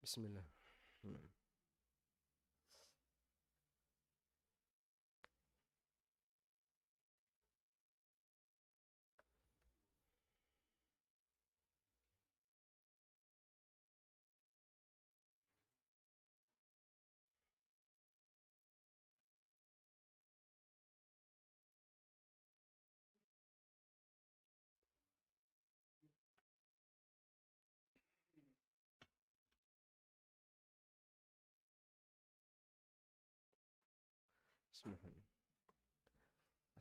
Bismillah. Bismillah.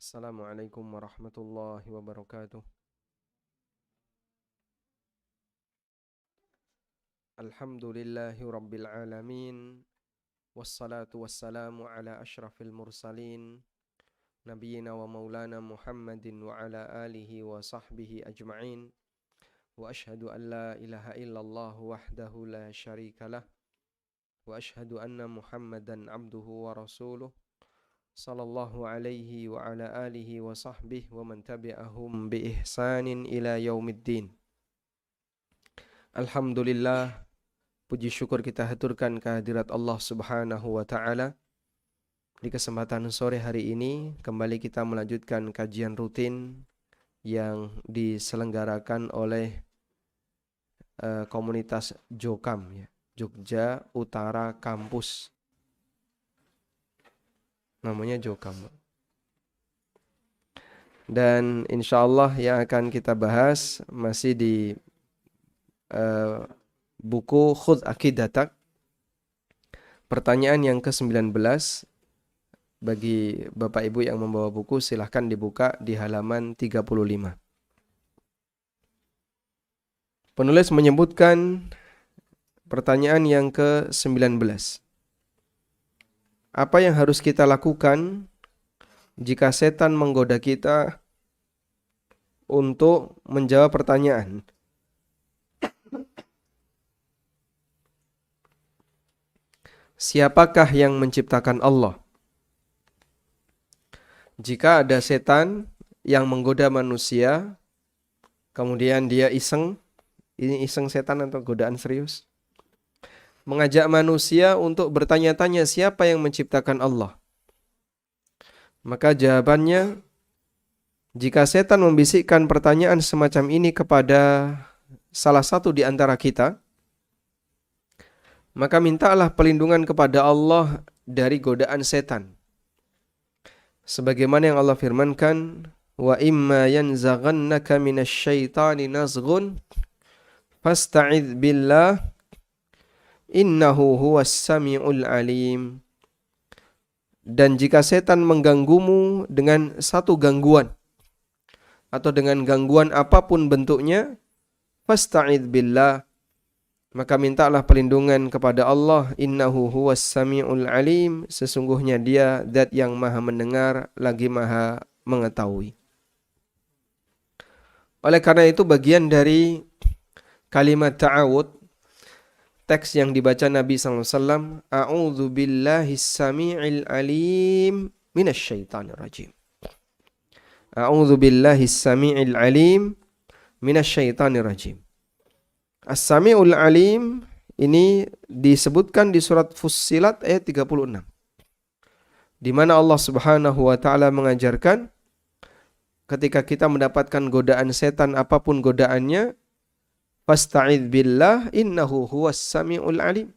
Assalamualaikum warahmatullahi wabarakatuh. Alhamdulillahi rabbil alamin. Wassalatu wassalamu ala ashrafil mursalin. Nabiyyina wa maulana Muhammadin wa ala alihi wa sahbihi ajma'in. Wa ashhadu an la ilaha illallah wahdahu la syarika lah. Wa ashhadu anna Muhammadan abduhu wa rasuluh. Sallallahu alaihi wa ala alihi wa sahbihi wa man tabi'ahum bi ihsanin ila yaumiddin. Alhamdulillah, puji syukur kita haturkan kehadirat Allah Subhanahu wa taala. Di kesempatan sore hari ini kembali kita melanjutkan kajian rutin yang diselenggarakan oleh komunitas Jokam ya, Jogja Utara Kampus. Namanya Jokam. Dan insya Allah yang akan kita bahas masih di buku Khudh Aqidatak. Pertanyaan yang ke-19. Bagi Bapak Ibu yang membawa buku silahkan dibuka di halaman 35. Penulis menyebutkan pertanyaan yang ke-19. Apa yang harus kita lakukan jika setan menggoda kita untuk menjawab pertanyaan? Siapakah yang menciptakan Allah? Jika ada setan yang menggoda manusia, kemudian dia iseng, ini iseng setan atau godaan serius? Mengajak manusia untuk bertanya-tanya siapa yang menciptakan Allah. Maka jawabannya, jika setan membisikkan pertanyaan semacam ini kepada salah satu di antara kita, maka mintalah perlindungan kepada Allah dari godaan setan. Sebagaimana yang Allah firmankan, wa imma yanzaghannaka minasyaitani nazghun fasta'idz billah innahu huwas sami'ul alim. Dan jika setan mengganggumu dengan satu gangguan atau dengan gangguan apapun bentuknya, fasta'idz billah, maka mintalah perlindungan kepada Allah. Innahu huwas sami'ul alim, sesungguhnya dia zat yang maha mendengar lagi maha mengetahui. Oleh karena itu bagian dari kalimat ta'awud, teks yang dibaca Nabi SAW, A'udzu billahis sami'il alim minasyaitonir rajim. A'udzu billahis sami'il alim minasyaitonir rajim. As-Sami'ul Alim ini disebutkan di surat Fussilat ayat 36. Di mana Allah Subhanahu wa taala mengajarkan ketika kita mendapatkan godaan setan apapun godaannya, fasta'idz billah innahu huwas sami'ul alim.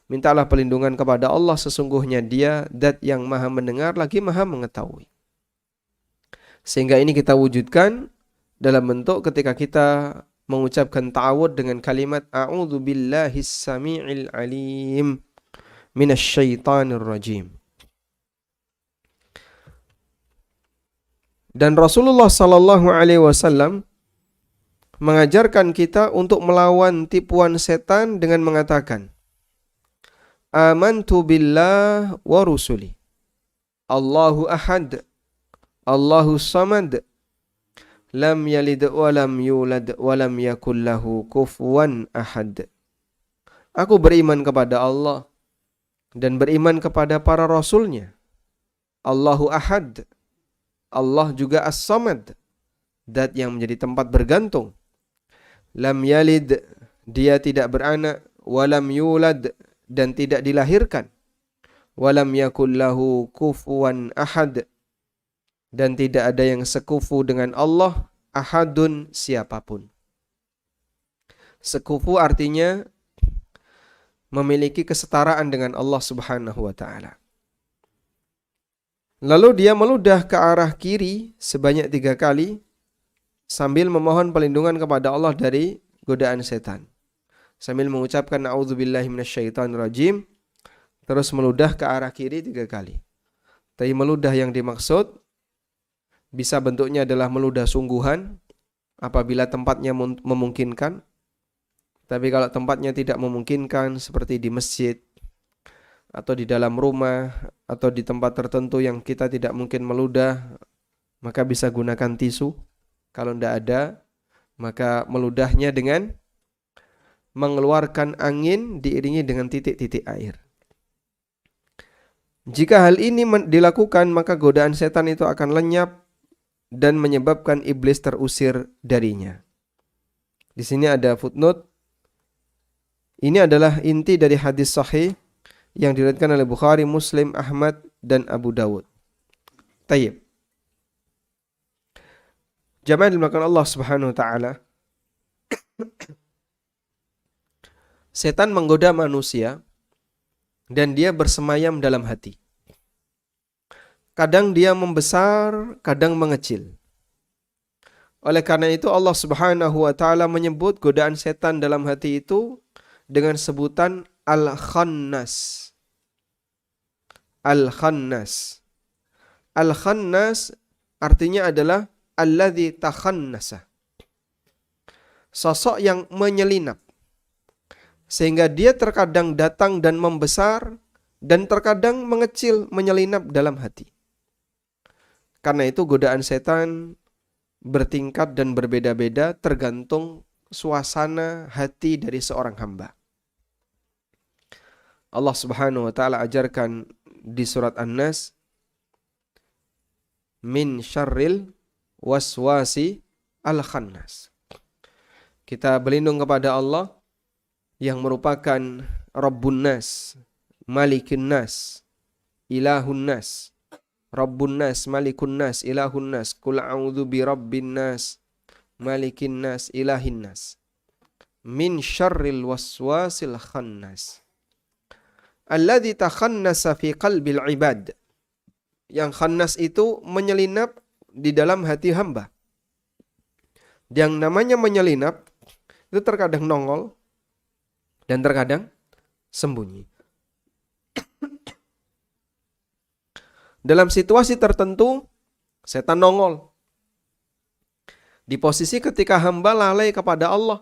Mintalah perlindungan kepada Allah, sesungguhnya dia zat yang maha mendengar lagi maha mengetahui. Sehingga ini kita wujudkan dalam bentuk ketika kita mengucapkan ta'awud dengan kalimat a'udzu billahis sami'il alim minasyaitonir rajim. Dan Rasulullah sallallahu alaihi wasallam mengajarkan kita untuk melawan tipuan setan dengan mengatakan, amantu billah wa rusuli, Allahu ahad, Allahu samad, lam yalid wa lam yulad wa lam yakul lahu kufuwan ahad. Aku beriman kepada Allah dan beriman kepada para rasulnya. Allahu Ahad. Allah juga As-Samad, zat yang menjadi tempat bergantung. Lam yalid, dia tidak beranak. Walam yulad, dan tidak dilahirkan. Walam yakul lahu kufuwan ahad, dan tidak ada yang sekufu dengan Allah. Ahadun, siapapun. Sekufu artinya memiliki kesetaraan dengan Allah Subhanahu wa ta'ala. Lalu dia meludah ke arah kiri sebanyak 3 kali sambil memohon perlindungan kepada Allah dari godaan setan. Sambil mengucapkan na'udzubillahi minasyaitonirrajim, terus meludah ke arah kiri 3 kali. Tapi meludah yang dimaksud bisa bentuknya adalah meludah sungguhan apabila tempatnya memungkinkan. Tapi kalau tempatnya tidak memungkinkan seperti di masjid atau di dalam rumah atau di tempat tertentu yang kita tidak mungkin meludah, maka bisa gunakan tisu. Kalau tidak ada, maka meludahnya dengan mengeluarkan angin diiringi dengan titik-titik air. Jika hal ini dilakukan, maka godaan setan itu akan lenyap dan menyebabkan iblis terusir darinya. Di sini ada footnote. Ini adalah inti dari hadis sahih yang diriwayatkan oleh Bukhari, Muslim, Ahmad, dan Abu Dawud. Tayyib. Jamaah dimuliakan Allah Subhanahu wa ta'ala. Setan menggoda manusia dan dia bersemayam dalam hati. Kadang dia membesar, kadang mengecil. Oleh karena itu Allah Subhanahu wa ta'ala menyebut godaan setan dalam hati itu dengan sebutan Al-Khannas. Al-Khannas. Al-Khannas artinya adalah alladzi takhannasa. Sosok yang menyelinap. Sehingga dia terkadang datang dan membesar dan terkadang mengecil, menyelinap dalam hati. Karena itu godaan setan bertingkat dan berbeda-beda tergantung suasana hati dari seorang hamba. Allah Subhanahu wa ta'ala ajarkan di surat An-Nas, min syarril waswasi al-khannas. Kita berlindung kepada Allah yang merupakan Rabbun Nas, Malikin Nas, Ilahun Nas. Rabbun Nas, Malikun Nas, Ilahun Nas. Qul a'udzu bi Rabbin Nas, Malikin Nas, Ilahin Nas. Min syarril waswasil khannas. Alladzi takhannasa fi qalbil ibad. Yang khannas itu menyelinap di dalam hati hamba. Yang namanya menyelinap itu terkadang nongol dan terkadang sembunyi. Dalam situasi tertentu setan nongol. Di posisi ketika hamba lalai kepada Allah,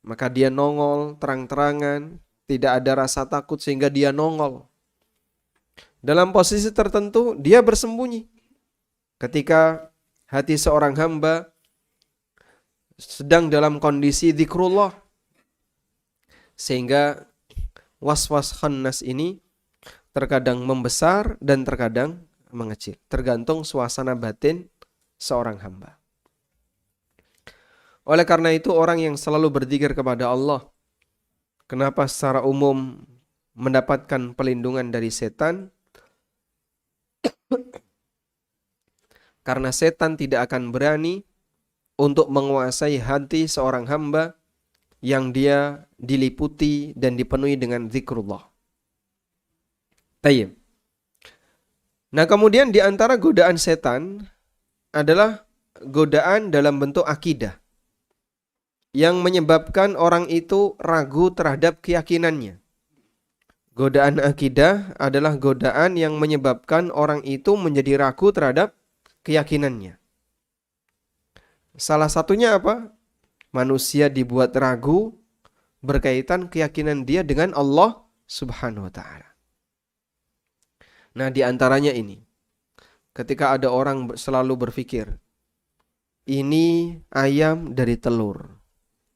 maka dia nongol terang-terangan, tidak ada rasa takut sehingga dia nongol. Dalam posisi tertentu dia bersembunyi. Ketika hati seorang hamba sedang dalam kondisi zikrullah, sehingga waswas khannas ini terkadang membesar dan terkadang mengecil, tergantung suasana batin seorang hamba. Oleh karena itu orang yang selalu berzikir kepada Allah, kenapa secara umum mendapatkan perlindungan dari setan? Karena setan tidak akan berani untuk menguasai hati seorang hamba yang dia diliputi dan dipenuhi dengan zikrullah. Tayyib. Nah, kemudian di antara godaan setan adalah godaan dalam bentuk akidah yang menyebabkan orang itu ragu terhadap keyakinannya. Godaan akidah adalah godaan yang menyebabkan orang itu menjadi ragu terhadap keyakinannya. Salah satunya apa? Manusia dibuat ragu berkaitan keyakinan dia dengan Allah Subhanahu wa ta'ala. Nah, di antaranya ini. Ketika ada orang selalu berpikir, ini ayam dari telur.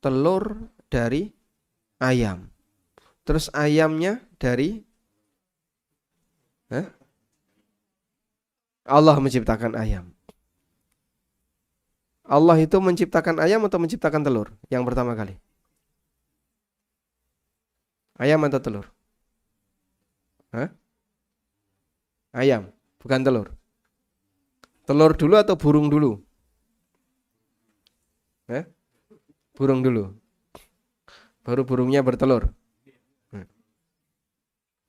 Telur dari ayam. Terus ayamnya dari Allah menciptakan ayam. Allah itu menciptakan ayam atau menciptakan telur yang pertama kali? Ayam atau telur? Ayam, bukan telur. Telur dulu atau burung dulu? Burung dulu. Baru burungnya bertelur.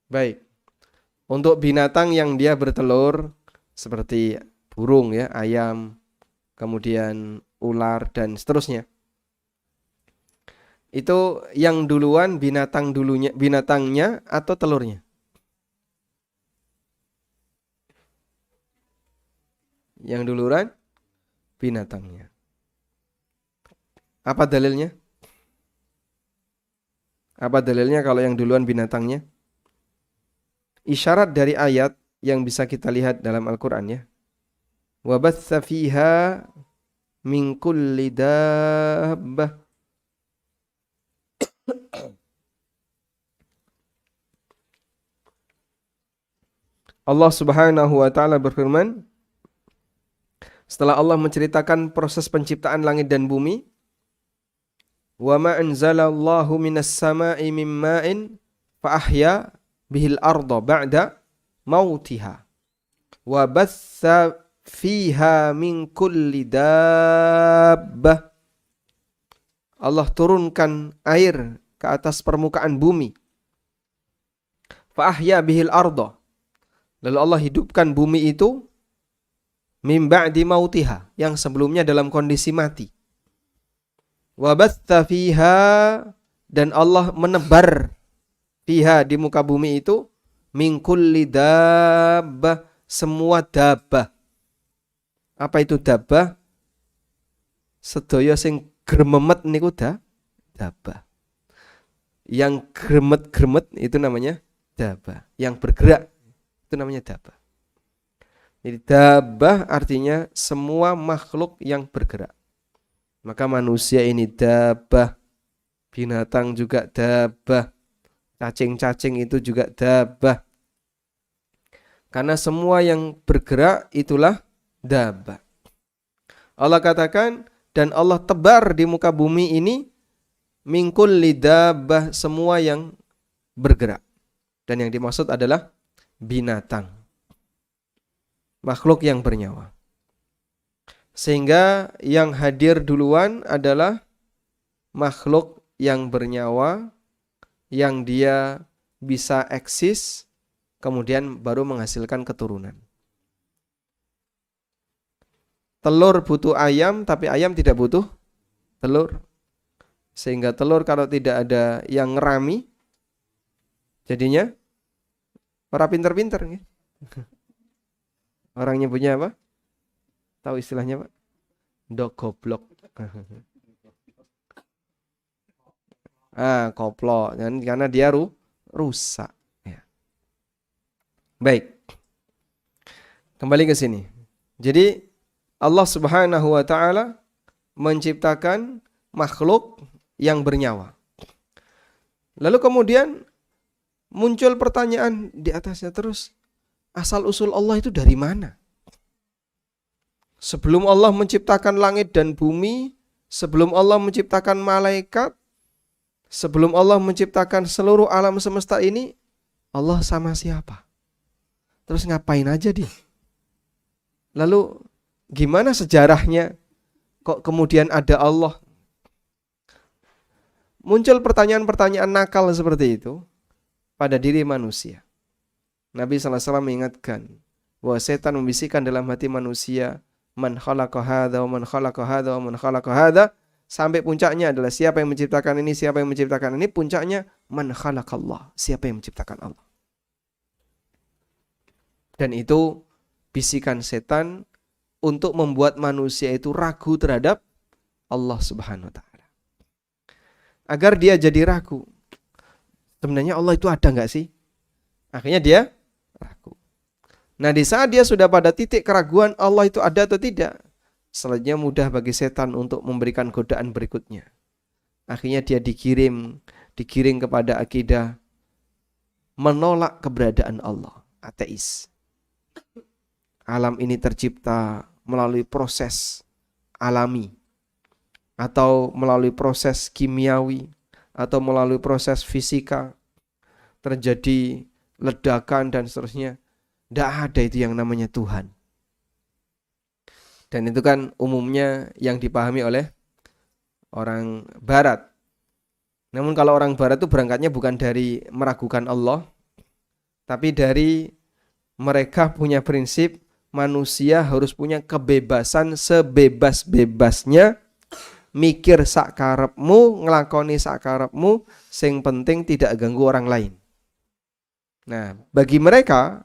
Baik. Untuk binatang yang dia bertelur seperti burung ya, ayam, kemudian ular dan seterusnya. Itu yang duluan binatangnya atau telurnya? Yang duluan binatangnya. Apa dalilnya? Apa dalilnya kalau yang duluan binatangnya? Isyarat dari ayat yang bisa kita lihat dalam Al-Qur'an ya. Wa batsa fiha min kulli dabbah. Allah Subhanahu wa taala berfirman, setelah Allah menceritakan proses penciptaan langit dan bumi, wa ma anzalallahu minas sama'i mim ma'in fa ahya bihil arda ba'da mautiha wa batsa fiha min kulli dabbah. Allah turunkan air ke atas permukaan bumi. Fa ahya bihil arda. Lalu Allah hidupkan bumi itu mim ba'di mautiha, yang sebelumnya dalam kondisi mati. Wa batsa fiha, dan Allah menebar fiha, di muka bumi itu, min kulli dabbah, semua dabbah. Apa itu dabbah? Sedaya sing grememet niku dabbah. Yang gremet-gremet itu namanya dabbah. Yang bergerak itu namanya dabbah. Jadi dabbah artinya semua makhluk yang bergerak. Maka manusia ini dabbah, binatang juga dabbah, cacing-cacing itu juga dabbah. Karena semua yang bergerak itulah dabbah. Allah katakan, dan Allah tebar di muka bumi ini min kulli dabbah, semua yang bergerak. Dan yang dimaksud adalah binatang, makhluk yang bernyawa. Sehingga yang hadir duluan adalah makhluk yang bernyawa, yang dia bisa eksis, kemudian baru menghasilkan keturunan. Telur butuh ayam, tapi ayam tidak butuh telur. Sehingga telur kalau tidak ada yang ngerami, jadinya orang pinter-pinter. Orang nyebutnya apa? Tahu istilahnya Pak? Dog goblok. Koplo. Karena dia rusak. Ya. Baik. Kembali ke sini. Jadi Allah Subhanahu wa taala menciptakan makhluk yang bernyawa. Lalu kemudian muncul pertanyaan di atasnya terus, asal usul Allah itu dari mana? Sebelum Allah menciptakan langit dan bumi, sebelum Allah menciptakan malaikat, sebelum Allah menciptakan seluruh alam semesta ini, Allah sama siapa? Terus ngapain aja dia? Lalu gimana sejarahnya kok kemudian ada Allah? Muncul pertanyaan-pertanyaan nakal seperti itu pada diri manusia. Nabi SAW mengingatkan bahwa setan membisikkan dalam hati manusia, man khalaqa hadza wa man khalaqa hadza wa man khalaqa hadza, sampai puncaknya adalah siapa yang menciptakan ini, siapa yang menciptakan ini, puncaknya man khalaqallah, siapa yang menciptakan Allah. Dan itu bisikan setan untuk membuat manusia itu ragu terhadap Allah Subhanahu wa taala. Agar dia jadi ragu. Sebenarnya Allah itu ada enggak sih? Akhirnya dia ragu. Nah, di saat dia sudah pada titik keraguan Allah itu ada atau tidak, selanjutnya mudah bagi setan untuk memberikan godaan berikutnya. Akhirnya dia digiring kepada akidah menolak keberadaan Allah, ateis. Alam ini tercipta melalui proses alami, atau melalui proses kimiawi, atau melalui proses fisika, terjadi ledakan dan seterusnya. Tidak ada itu yang namanya Tuhan. Dan itu kan umumnya yang dipahami oleh orang Barat. Namun kalau orang Barat itu berangkatnya bukan dari meragukan Allah, tapi dari mereka punya prinsip manusia harus punya kebebasan sebebas-bebasnya, mikir sak karepmu, nglakoni sak karepmu, sing penting tidak ganggu orang lain. Nah, bagi mereka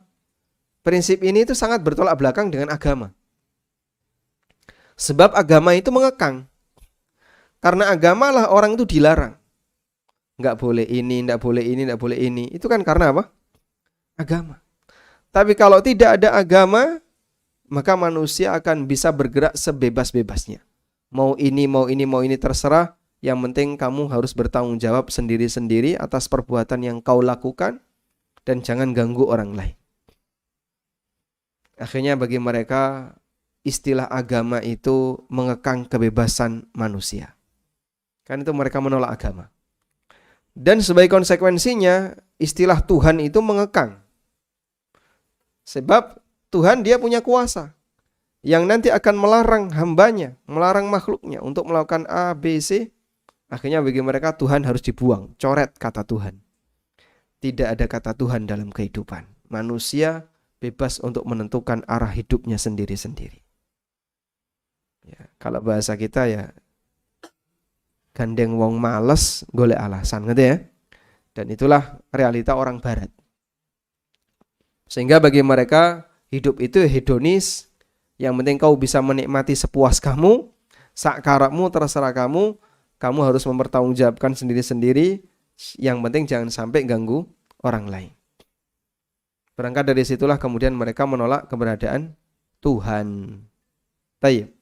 prinsip ini itu sangat bertolak belakang dengan agama. Sebab agama itu mengekang. Karena agama lah orang itu dilarang. Nggak boleh ini, nggak boleh ini, nggak boleh ini. Itu kan karena apa? Agama. Tapi kalau tidak ada agama, maka manusia akan bisa bergerak sebebas-bebasnya. Mau ini, mau ini, mau ini terserah. Yang penting kamu harus bertanggung jawab sendiri-sendiri atas perbuatan yang kau lakukan. Dan jangan ganggu orang lain. Akhirnya bagi mereka, istilah agama itu mengekang kebebasan manusia. Kan itu mereka menolak agama. Dan sebagai konsekuensinya, istilah Tuhan itu mengekang. Sebab Tuhan dia punya kuasa yang nanti akan melarang hambanya, melarang makhluknya untuk melakukan A, B, C. Akhirnya bagi mereka Tuhan harus dibuang, coret kata Tuhan. Tidak ada kata Tuhan dalam kehidupan. Manusia bebas untuk menentukan arah hidupnya sendiri-sendiri. Ya, kalau bahasa kita ya gandeng wong males golek alasan gitu ya. Dan itulah realita orang Barat. Sehingga bagi mereka hidup itu hedonis, yang penting kau bisa menikmati sepuas kamu, sak karepmu terserah kamu harus mempertanggungjawabkan sendiri-sendiri, yang penting jangan sampai ganggu orang lain. Berangkat dari situlah kemudian mereka menolak keberadaan Tuhan. Baik.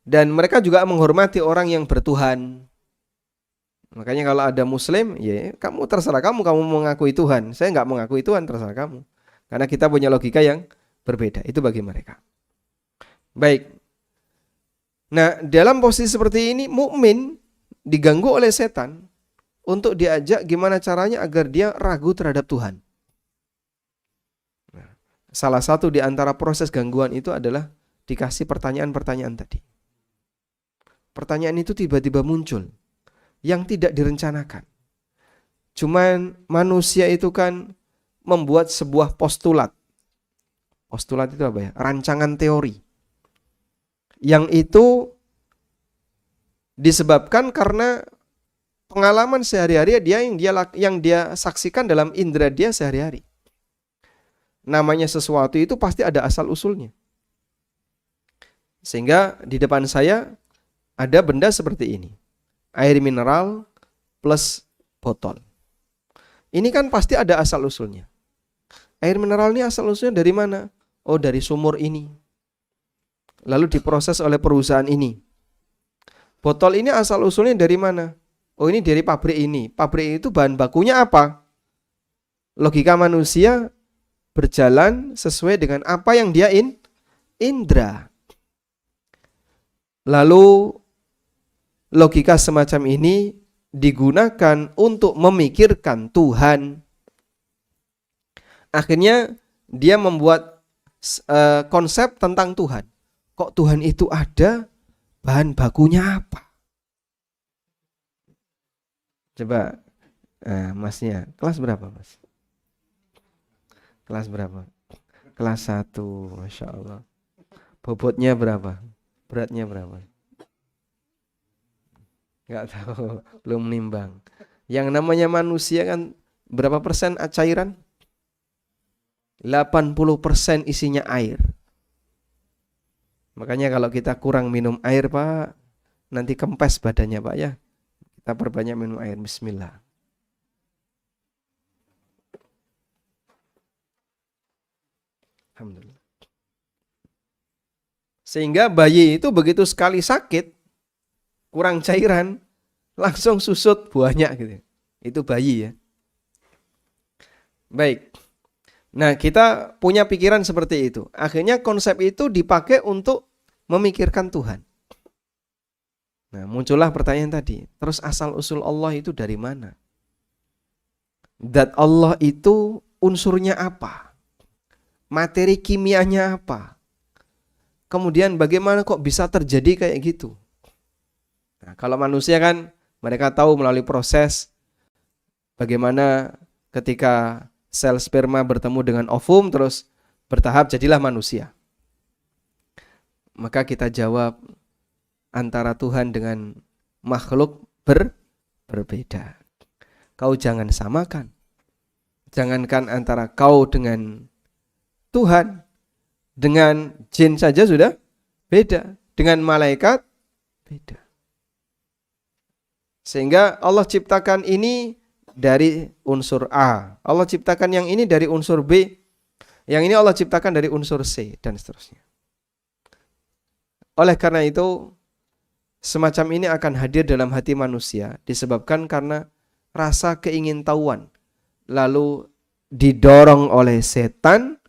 Dan mereka juga menghormati orang yang bertuhan. Makanya kalau ada Muslim, ya kamu terserah kamu mengakui Tuhan. Saya nggak mengakui Tuhan, terserah kamu. Karena kita punya logika yang berbeda. Itu bagi mereka. Baik. Nah, dalam posisi seperti ini, mukmin diganggu oleh setan untuk diajak gimana caranya agar dia ragu terhadap Tuhan. Nah, salah satu di antara proses gangguan itu adalah dikasih pertanyaan-pertanyaan tadi. Pertanyaan itu tiba-tiba muncul yang tidak direncanakan. Cuman manusia itu kan membuat sebuah postulat. Postulat itu apa ya? Rancangan teori. Yang itu disebabkan karena pengalaman sehari-hari yang dia saksikan dalam indera dia sehari-hari. Namanya sesuatu itu pasti ada asal usulnya. Sehingga di depan saya ada benda seperti ini. Air mineral plus botol. Ini kan pasti ada asal usulnya. Air mineral ini asal usulnya dari mana? Oh, dari sumur ini. Lalu diproses oleh perusahaan ini. Botol ini asal usulnya dari mana? Oh, ini dari pabrik ini. Pabrik itu bahan bakunya apa? Logika manusia berjalan sesuai dengan apa yang dia indra. Lalu logika semacam ini digunakan untuk memikirkan Tuhan. Akhirnya dia membuat konsep tentang Tuhan. Kok Tuhan itu ada? Bahan bakunya apa? Coba masnya, kelas berapa mas? Kelas berapa? Kelas 1, Masya Allah. Bobotnya berapa? Beratnya berapa? Nggak tahu, belum nimbang. Yang namanya manusia kan berapa persen cairan? 80% isinya air. Makanya kalau kita kurang minum air Pak, nanti kempes badannya Pak ya. Kita perbanyak minum air. Bismillah. Alhamdulillah. Sehingga bayi itu begitu sekali sakit, kurang cairan, langsung susut banyak gitu. Itu bayi ya. Baik. Nah, kita punya pikiran seperti itu. Akhirnya konsep itu dipakai untuk memikirkan Tuhan. Nah, muncullah pertanyaan tadi. Terus asal usul Allah itu dari mana? Zat Allah itu unsurnya apa? Materi kimianya apa? Kemudian bagaimana kok bisa terjadi kayak gitu? Nah, kalau manusia kan mereka tahu melalui proses bagaimana ketika sel sperma bertemu dengan ovum terus bertahap jadilah manusia. Maka kita jawab antara Tuhan dengan makhluk berbeda. Kau jangan samakan. Jangankan antara kau dengan Tuhan, dengan jin saja sudah beda, dengan malaikat beda. Sehingga Allah ciptakan ini dari unsur A, Allah ciptakan yang ini dari unsur B, yang ini Allah ciptakan dari unsur C, dan seterusnya. Oleh karena itu, semacam ini akan hadir dalam hati manusia disebabkan karena rasa keingintahuan, lalu didorong oleh setan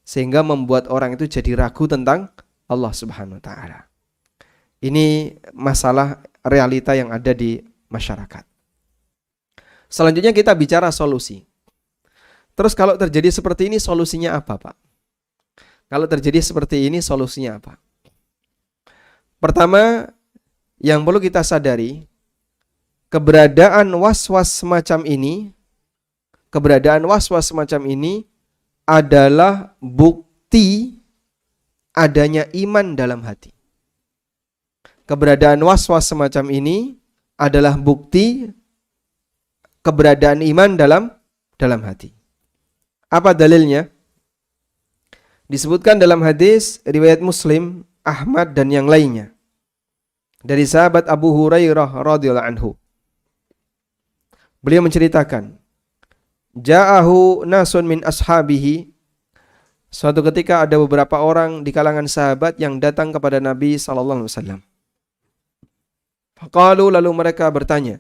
sehingga membuat orang itu jadi ragu tentang Allah Subhanahu wa taala. Ini masalah realita yang ada di masyarakat. Selanjutnya kita bicara solusi. Terus kalau terjadi seperti ini solusinya apa, Pak? Kalau terjadi seperti ini solusinya apa? Pertama, yang perlu kita sadari, keberadaan was-was semacam ini adalah bukti adanya iman dalam hati. Keberadaan was-was semacam ini adalah bukti keberadaan iman dalam hati. Apa dalilnya? Disebutkan dalam hadis riwayat Muslim, Ahmad dan yang lainnya dari sahabat Abu Hurairah radhiyallahu anhu. Beliau menceritakan, ja'ahu nasun min ashabihi. Suatu ketika ada beberapa orang di kalangan sahabat yang datang kepada Nabi sallallahu alaihi wasallam. Faqalu, lalu mereka bertanya,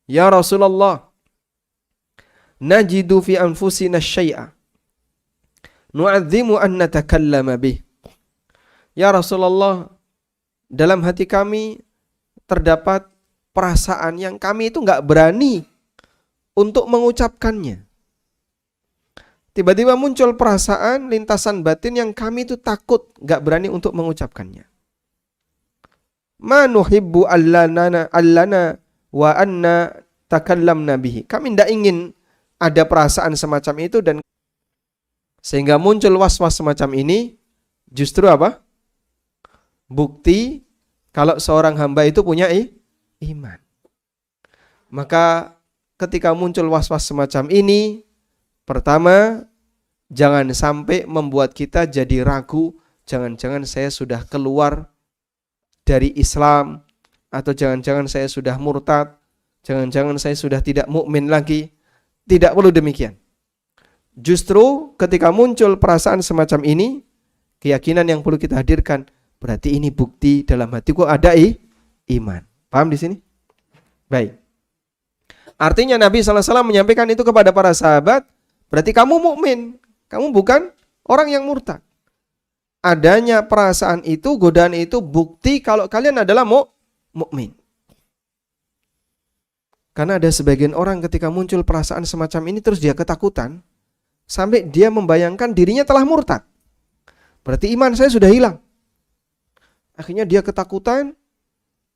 ya Rasulullah, najidu fi anfusina syai'a nu'adzimu an natakallama bih. Ya Rasulullah, dalam hati kami terdapat perasaan yang kami itu enggak berani untuk mengucapkannya. Tiba-tiba muncul perasaan lintasan batin yang kami itu takut, enggak berani untuk mengucapkannya. Ma nuhibbu allana wa anna takallamna bihi. Kami tidak ingin ada perasaan semacam itu, dan sehingga muncul was-was semacam ini justru apa? Bukti kalau seorang hamba itu punya iman. Maka ketika muncul was-was semacam ini, pertama, jangan sampai membuat kita jadi ragu, jangan-jangan saya sudah keluar dari Islam, atau jangan-jangan saya sudah murtad, jangan-jangan saya sudah tidak mukmin lagi. Tidak perlu demikian. Justru ketika muncul perasaan semacam ini, keyakinan yang perlu kita hadirkan, berarti ini bukti dalam hatiku ada iman. Paham di sini? Baik. Artinya Nabi SAW menyampaikan itu kepada para sahabat, berarti kamu mukmin, kamu bukan orang yang murtad. Adanya perasaan itu, godaan itu bukti kalau kalian adalah mukmin. Karena ada sebagian orang ketika muncul perasaan semacam ini terus dia ketakutan sampai dia membayangkan dirinya telah murtad. Berarti iman saya sudah hilang. Akhirnya dia ketakutan,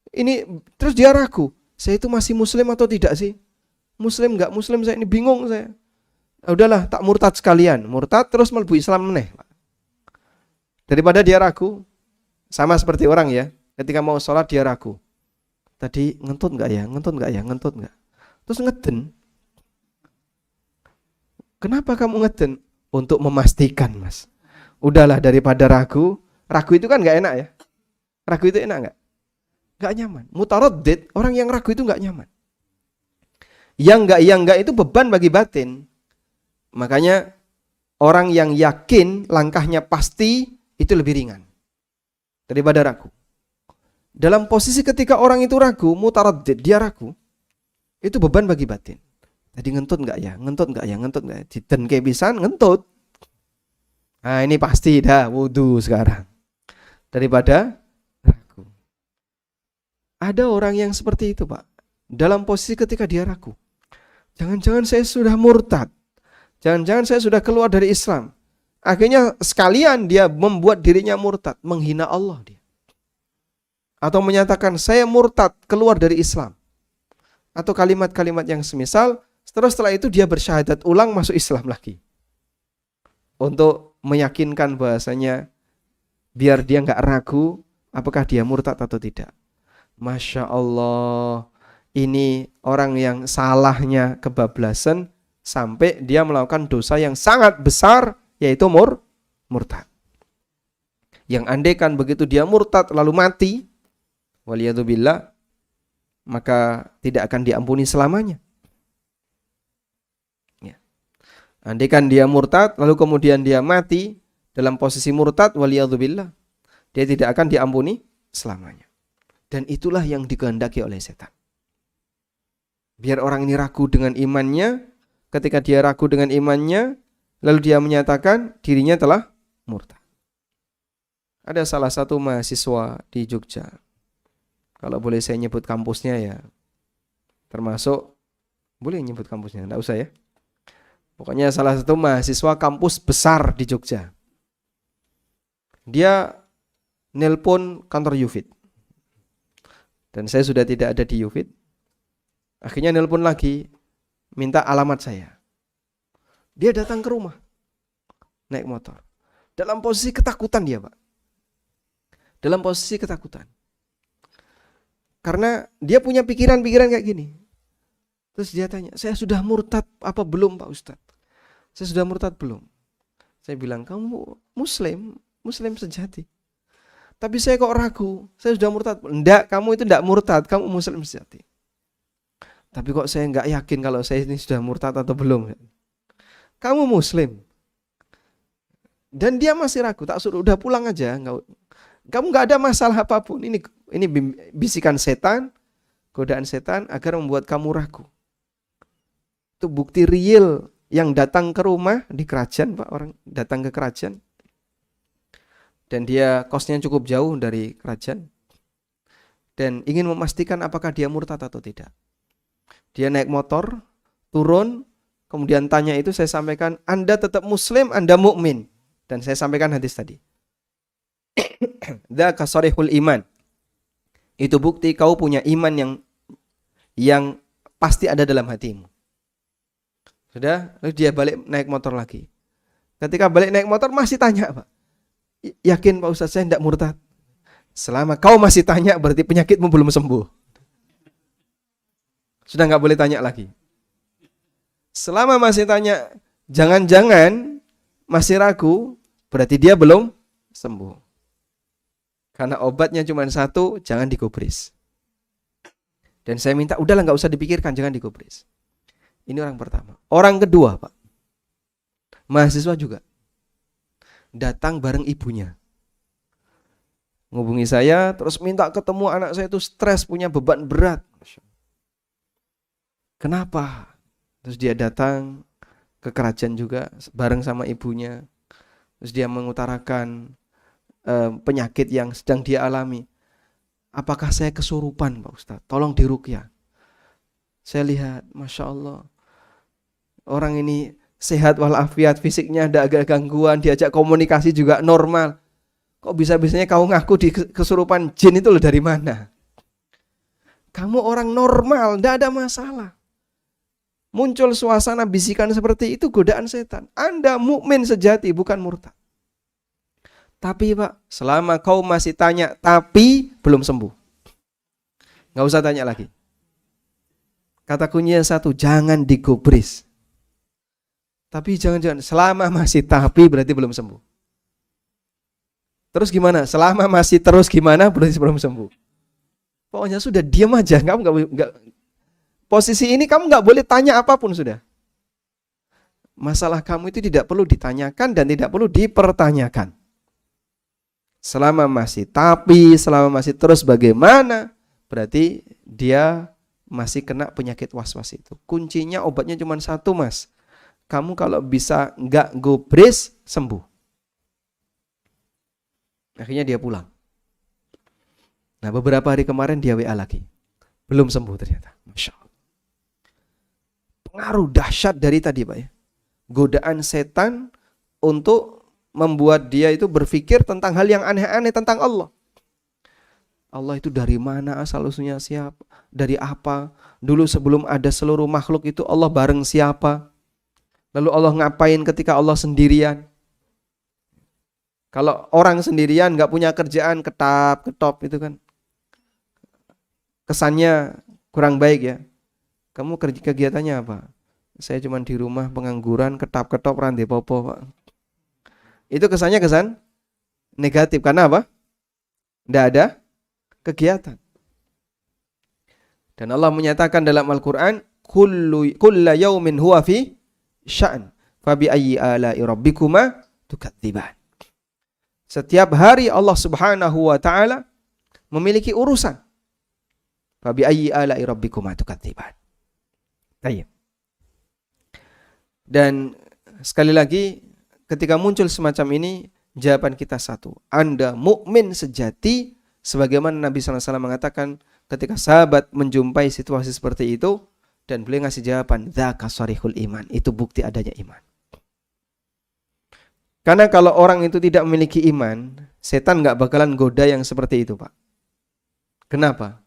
ini terus dia ragu, saya itu masih muslim atau tidak sih? Muslim enggak muslim, saya ini bingung saya. Udahlah, tak murtad sekalian. Murtad terus mlebu Islam meneh. Daripada dia ragu, sama seperti orang ya, ketika mau sholat dia ragu. Tadi ngentut enggak ya, ngentut enggak. Terus ngeden. Kenapa kamu ngeden? Untuk memastikan, Mas. Udahlah, daripada ragu. Ragu itu kan enggak enak ya. Ragu itu enak enggak? Enggak nyaman. Mutaraddid, orang yang ragu itu enggak nyaman. Yang enggak itu beban bagi batin. Makanya orang yang yakin langkahnya pasti itu lebih ringan daripada ragu. Dalam posisi ketika orang itu ragu, mutaraddid, dia ragu, itu beban bagi batin. Tadi ngentut nggak ya? Ngentut nggak ya? Ngentut nggak ya? Ditenke pisan ngentut. Nah ini pasti dah wudu sekarang. Daripada ragu. Ada orang yang seperti itu Pak. Dalam posisi ketika dia ragu. Jangan-jangan saya sudah murtad. Jangan-jangan saya sudah keluar dari Islam. Akhirnya sekalian dia membuat dirinya murtad. Menghina Allah dia. Atau menyatakan saya murtad keluar dari Islam. Atau kalimat-kalimat yang semisal. Terus setelah itu dia bersyahadat ulang masuk Islam lagi. Untuk meyakinkan bahasanya biar dia nggak ragu apakah dia murtad atau tidak. Masya Allah, ini orang yang salahnya kebablasan sampai dia melakukan dosa yang sangat besar yaitu murtad. Yang andaikan begitu dia murtad lalu mati, waliyadzubillah, maka tidak akan diampuni selamanya. Andaikan dia murtad, lalu kemudian dia mati dalam posisi murtad, waliyadzubillah, dia tidak akan diampuni selamanya. Dan itulah yang dikehendaki oleh setan. Biar orang ini ragu dengan imannya, ketika dia ragu dengan imannya, lalu dia menyatakan dirinya telah murtad. Ada salah satu mahasiswa di Jogja, kalau boleh saya nyebut kampusnya ya, termasuk, boleh nyebut kampusnya, enggak usah ya. Pokoknya salah satu mahasiswa kampus besar di Jogja. Dia nelpon kantor Yufid. Dan saya sudah tidak ada di Yufid. Akhirnya nelpon lagi, minta alamat saya. Dia datang ke rumah, naik motor. Dalam posisi ketakutan dia, Pak. Dalam posisi ketakutan. Karena dia punya pikiran-pikiran kayak gini. Terus dia tanya, saya sudah murtad apa belum Pak Ustadz? Saya sudah murtad belum? Saya bilang, kamu muslim sejati. Tapi saya kok ragu, saya sudah murtad. Enggak, kamu itu enggak murtad, kamu muslim sejati. Tapi kok saya enggak yakin kalau saya ini sudah murtad atau belum. Kamu muslim. Dan dia masih ragu, tak suruh, udah pulang aja. Kamu enggak ada masalah apapun. Ini bisikan setan, godaan setan agar membuat kamu ragu. Itu bukti real yang datang ke rumah di kerajaan, Pak, orang datang ke kerajaan. Dan dia kosnya cukup jauh dari kerajaan. Dan ingin memastikan apakah dia murtad atau tidak. Dia naik motor, turun, kemudian tanya itu, saya sampaikan, Anda tetap muslim, Anda mukmin. Dan saya sampaikan hadis tadi. Dzaka sharihul iman. Itu bukti kau punya iman yang pasti ada dalam hatimu. Sudah, lalu dia balik naik motor lagi. Ketika balik naik motor masih tanya, Pak. Yakin Pak Ustadz saya tidak murtad? Selama kau masih tanya berarti penyakitmu belum sembuh. Sudah nggak boleh tanya lagi. Selama masih tanya, jangan-jangan masih ragu, berarti dia belum sembuh. Karena obatnya cuma satu, jangan digubris. Dan saya minta, udahlah nggak usah dipikirkan, jangan digubris. Ini orang pertama. Orang kedua, Pak, mahasiswa juga datang bareng ibunya. Ngubungi saya, terus minta ketemu anak saya itu stres, punya beban berat. Kenapa? Terus dia datang ke kerajaan juga bareng sama ibunya. Terus dia mengutarakan penyakit yang sedang dia alami. Apakah saya kesurupan, Pak Ustadz? Tolong diruqyah. Saya lihat, Masya Allah, orang ini sehat walafiat, fisiknya ada agak gangguan, diajak komunikasi juga normal. Kok bisa-bisanya kau ngaku di kesurupan jin itu loh, dari mana? Kamu orang normal, tidak ada masalah. Muncul suasana bisikan seperti itu, godaan setan. Anda mukmin sejati, bukan murtad. Tapi Pak, selama kau masih tanya, tapi belum sembuh, nggak usah tanya lagi. Kata kuncinya satu, jangan digubris. Tapi jangan-jangan, selama masih tapi berarti belum sembuh. Terus gimana? Selama masih terus gimana berarti belum sembuh. Pokoknya sudah diam aja, kamu nggak posisi ini kamu nggak boleh tanya apapun sudah. Masalah kamu itu tidak perlu ditanyakan dan tidak perlu dipertanyakan. Selama masih tapi, selama masih terus bagaimana, berarti dia masih kena penyakit was-was itu. Kuncinya obatnya cuma satu, Mas. Kamu kalau bisa nggak gubris, sembuh. Akhirnya dia pulang. Nah, beberapa hari kemarin dia WA lagi. Belum sembuh ternyata. Masya Allah. Pengaruh dahsyat dari tadi, Pak ya. Godaan setan untuk membuat dia itu berpikir tentang hal yang aneh-aneh tentang Allah. Allah itu dari mana asal-usulnya, siapa, dari apa? Dulu sebelum ada seluruh makhluk itu Allah bareng siapa? Lalu Allah ngapain ketika Allah sendirian? Kalau orang sendirian gak punya kerjaan, ketop itu kan kesannya kurang baik ya. Kamu kegiatannya apa? Saya cuma di rumah pengangguran, ketop rande popo, Pak. Itu kesannya kesan negatif. Karena apa? Tidak ada kegiatan. Dan Allah menyatakan dalam Al-Quran, kulla yaumin huwa fi sya'an, fabi ayyi ala'i rabbikuma tukadziban. Setiap hari Allah Subhanahu wa taala memiliki urusan. Fabi ayyi ala'i rabbikuma tukadziban. Baik. Dan sekali lagi ketika muncul semacam ini, jawaban kita satu. Anda mukmin sejati sebagaimana Nabi SAW mengatakan ketika sahabat menjumpai situasi seperti itu dan beliau ngasih jawaban, dzaka sharihul iman, itu bukti adanya iman. Karena kalau orang itu tidak memiliki iman, setan nggak bakalan goda yang seperti itu, Pak. Kenapa?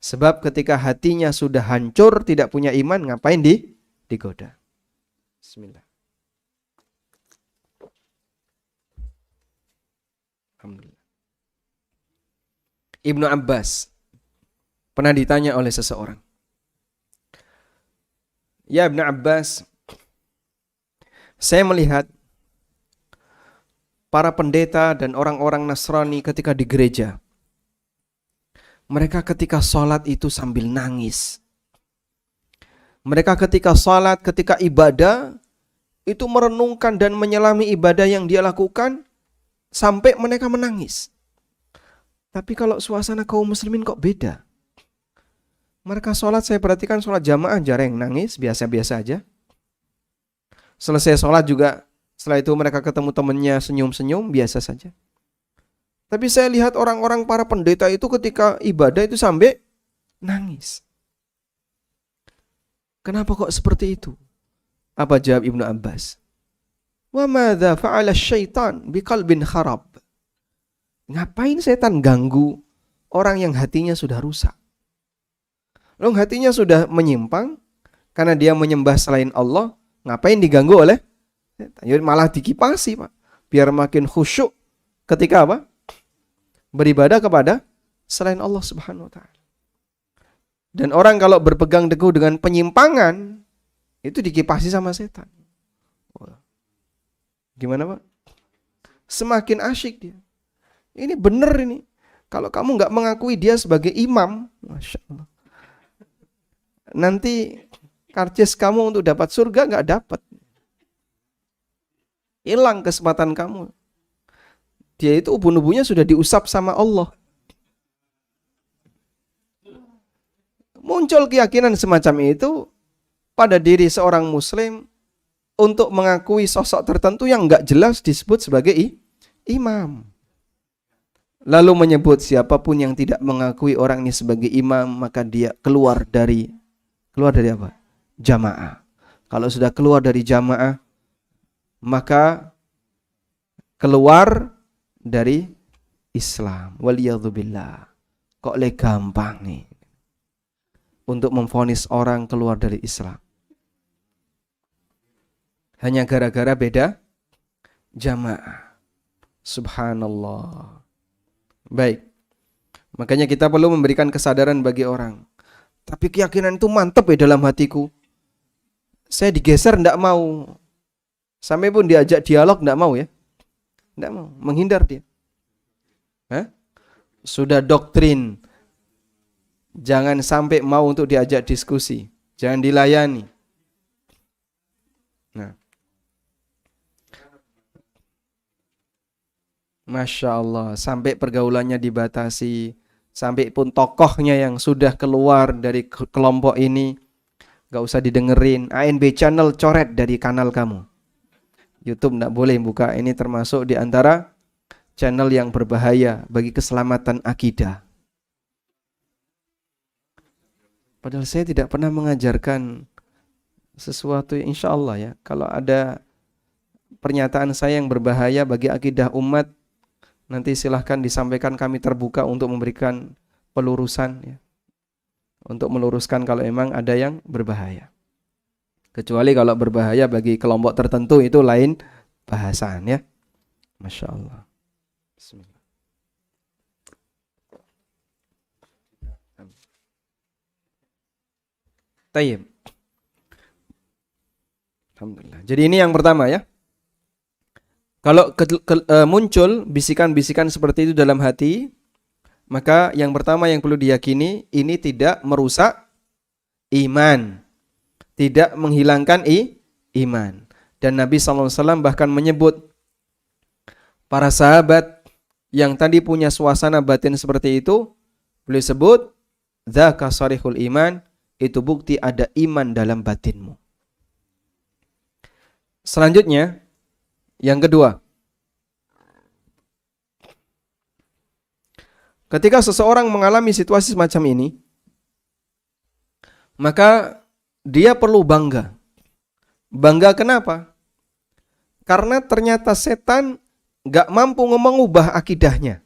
Sebab ketika hatinya sudah hancur, tidak punya iman, ngapain digoda? Bismillah. Alhamdulillah. Ibnu Abbas pernah ditanya oleh seseorang, ya Ibnu Abbas, saya melihat para pendeta dan orang-orang Nasrani ketika di gereja, mereka ketika sholat itu sambil nangis. Mereka ketika sholat, ketika ibadah, itu merenungkan dan menyelami ibadah yang dia lakukan sampai mereka menangis. Tapi kalau suasana kaum muslimin kok beda. Mereka sholat, saya perhatikan sholat jamaah jarang nangis, biasa-biasa aja. Selesai sholat juga, setelah itu mereka ketemu temannya senyum-senyum, biasa saja. Tapi saya lihat orang-orang para pendeta itu ketika ibadah itu sampai nangis. Kenapa kok seperti itu? Apa jawab Ibnu Abbas? Wa madza fa'ala syaitan biqalbin kharab. Ngapain setan ganggu orang yang hatinya sudah rusak? Lalu hatinya sudah menyimpang karena dia menyembah selain Allah, ngapain diganggu oleh setan? Malah dikipasi, Pak. Biar makin khusyuk ketika apa? Beribadah kepada selain Allah Subhanahu wa taala. Dan orang kalau berpegang teguh dengan penyimpangan, itu dikipasi sama setan. Gimana, Pak? Semakin asyik dia. Ini benar ini. Kalau kamu nggak mengakui dia sebagai imam, Masya Allah, nanti karcis kamu untuk dapat surga nggak dapat. Hilang kesempatan kamu. Dia itu ubun-ubunnya sudah diusap sama Allah. Muncul keyakinan semacam itu pada diri seorang muslim untuk mengakui sosok tertentu yang enggak jelas disebut sebagai imam. Lalu menyebut siapapun yang tidak mengakui orang ini sebagai imam, maka dia keluar dari apa? Jamaah. Kalau sudah keluar dari jamaah, maka keluar dari Islam. Waliyadzubillah. Kok le gampang nih untuk memvonis orang keluar dari Islam. Hanya gara-gara beda jamaah. Subhanallah. Baik. Makanya kita perlu memberikan kesadaran bagi orang. Tapi keyakinan itu mantap ya dalam hatiku. Saya digeser enggak mau. Sampai pun diajak dialog enggak mau ya. Enggak mau, menghindar dia. Sudah doktrin. Jangan sampai mau untuk diajak diskusi. Jangan dilayani. Nah. Masya Allah. Sampai pergaulannya dibatasi. Sampai pun tokohnya yang sudah keluar dari kelompok ini gak usah didengerin. ANB channel coret dari kanal kamu. YouTube gak boleh buka. Ini termasuk di antara channel yang berbahaya bagi keselamatan akidah. Padahal saya tidak pernah mengajarkan sesuatu, insya Allah ya. Kalau ada pernyataan saya yang berbahaya bagi akidah umat, nanti silahkan disampaikan, kami terbuka untuk memberikan pelurusan ya. Untuk meluruskan kalau memang ada yang berbahaya. Kecuali kalau berbahaya bagi kelompok tertentu itu lain bahasan ya. Masya Allah. Bismillah. Tayyib. Alhamdulillah. Jadi ini yang pertama ya. Kalau muncul bisikan-bisikan seperti itu dalam hati, maka yang pertama yang perlu diyakini, ini tidak merusak iman, tidak menghilangkan iman. Dan Nabi SAW bahkan menyebut para sahabat yang tadi punya suasana batin seperti itu, beliau sebut dzaka sarihul iman, itu bukti ada iman dalam batinmu. Selanjutnya, yang kedua, ketika seseorang mengalami situasi semacam ini, maka dia perlu bangga. Bangga kenapa? Karena ternyata setan gak mampu mengubah akidahnya.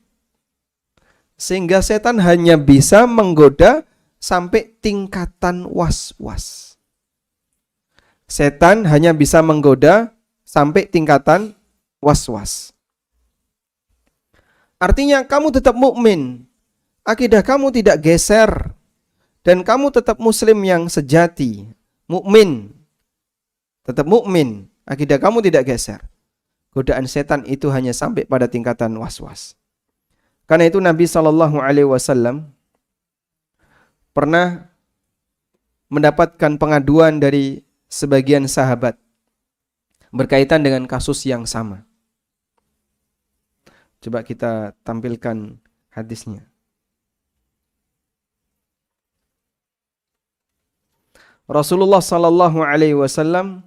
Sehingga setan hanya bisa menggoda sampai tingkatan was-was. Setan hanya bisa menggoda sampai tingkatan was-was. Artinya kamu tetap mukmin, akidah kamu tidak geser, dan kamu tetap muslim yang sejati, mukmin, tetap mukmin, akidah kamu tidak geser. Godaan setan itu hanya sampai pada tingkatan was-was. Karena itu Nabi SAW pernah mendapatkan pengaduan dari sebagian sahabat berkaitan dengan kasus yang sama. Coba kita tampilkan hadisnya. Rasulullah SAW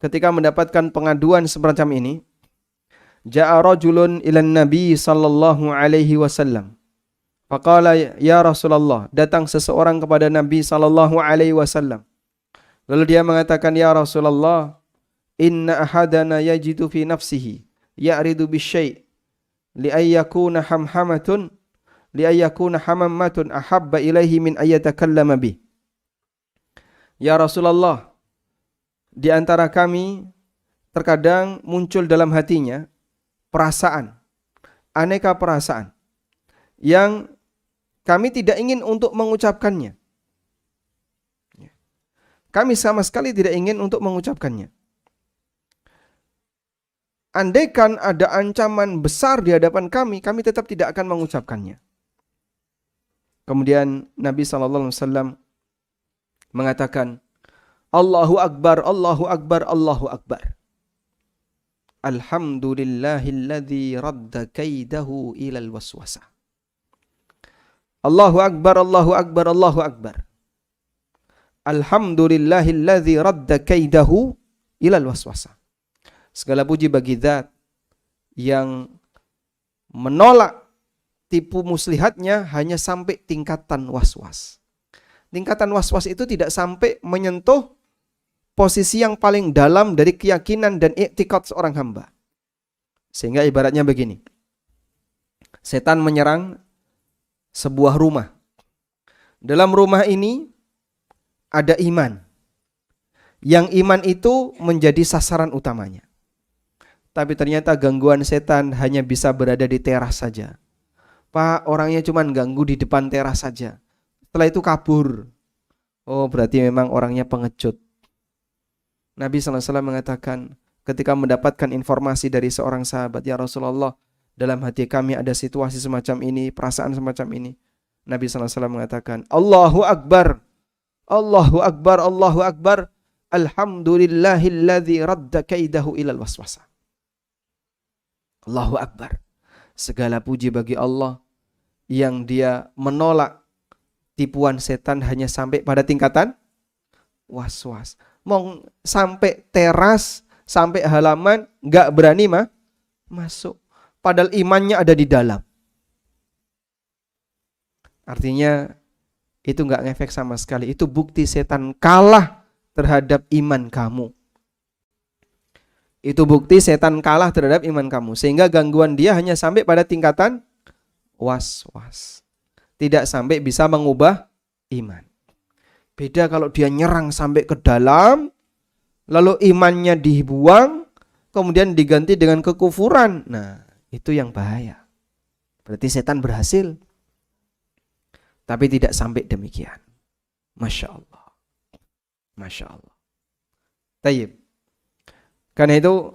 ketika mendapatkan pengaduan semacam ini, ja'a rajulun ilan nabi sallallahu alaihi wasallam. Faqala ya Rasulullah, datang seseorang kepada Nabi sallallahu alaihi wasallam. Lalu dia mengatakan, ya Rasulullah, inna ahadana yajidu fi nafsihi ya'ridu bisyai' li'ayyakuna hamhamatun li'ayyakuna hamammatun ahabba ilaihi min ayyatakallama bih. Ya Rasulullah, di antara kami terkadang muncul dalam hatinya perasaan, aneka perasaan yang kami tidak ingin untuk mengucapkannya. Kami sama sekali tidak ingin untuk mengucapkannya. Andaikan ada ancaman besar di hadapan kami, kami tetap tidak akan mengucapkannya. Kemudian Nabi SAW mengatakan, Allahu Akbar, Allahu Akbar, Allahu Akbar. Alhamdulillahilladzi radda kaidahu ilal waswasa. Allahu Akbar, Allahu Akbar, Allahu Akbar. Alhamdulillahilladzi radda kaidahu ilal waswasa. Segala puji bagi Zat yang menolak tipu muslihatnya hanya sampai tingkatan was-was. Tingkatan was-was itu tidak sampai menyentuh posisi yang paling dalam dari keyakinan dan i'tikad seorang hamba. Sehingga ibaratnya begini. Setan menyerang sebuah rumah. Dalam rumah ini ada iman. Yang iman itu menjadi sasaran utamanya. Tapi ternyata gangguan setan hanya bisa berada di teras saja. Pak, orangnya cuma ganggu di depan teras saja. Setelah itu kabur. Oh, berarti memang orangnya pengecut. Nabi SAW mengatakan ketika mendapatkan informasi dari seorang sahabat, ya Rasulullah, dalam hati kami ada situasi semacam ini, perasaan semacam ini. Nabi SAW mengatakan, Allahu Akbar, Allahu Akbar, Allahu Akbar, Alhamdulillahilladzi radda kaidahu ilal waswasa. Allahu Akbar. Segala puji bagi Allah yang dia menolak tipuan setan hanya sampai pada tingkatan was-was. Mau sampai teras, sampai halaman, nggak berani masuk. Padahal imannya ada di dalam. Artinya itu nggak ngefek sama sekali. Itu bukti setan kalah terhadap iman kamu. Itu bukti setan kalah terhadap iman kamu. Sehingga gangguan dia hanya sampai pada tingkatan was-was. Tidak sampai bisa mengubah iman. Beda kalau dia nyerang sampai ke dalam, lalu imannya dibuang, kemudian diganti dengan kekufuran. Nah, itu yang bahaya. Berarti setan berhasil. Tapi tidak sampai demikian. Masya Allah. Masya Allah. Tayyib. Karena itu,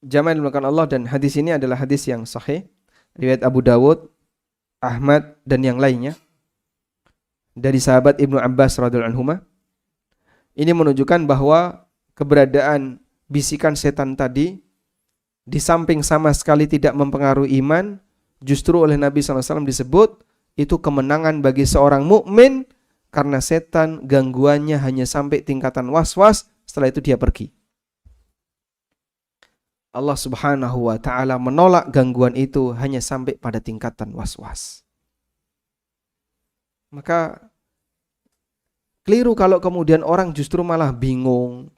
jamaah dimulakan Allah, dan hadis ini adalah hadis yang sahih. Riwayat Abu Dawud, Ahmad, dan yang lainnya. Dari sahabat Ibnu Abbas radhiyallahu anhuma. Ini menunjukkan bahwa keberadaan bisikan setan tadi, di samping sama sekali tidak mempengaruhi iman, justru oleh Nabi SAW disebut, itu kemenangan bagi seorang mukmin karena setan gangguannya hanya sampai tingkatan was-was, setelah itu dia pergi. Allah Subhanahu wa taala menolak gangguan itu hanya sampai pada tingkatan was-was. Maka keliru kalau kemudian orang justru malah bingung,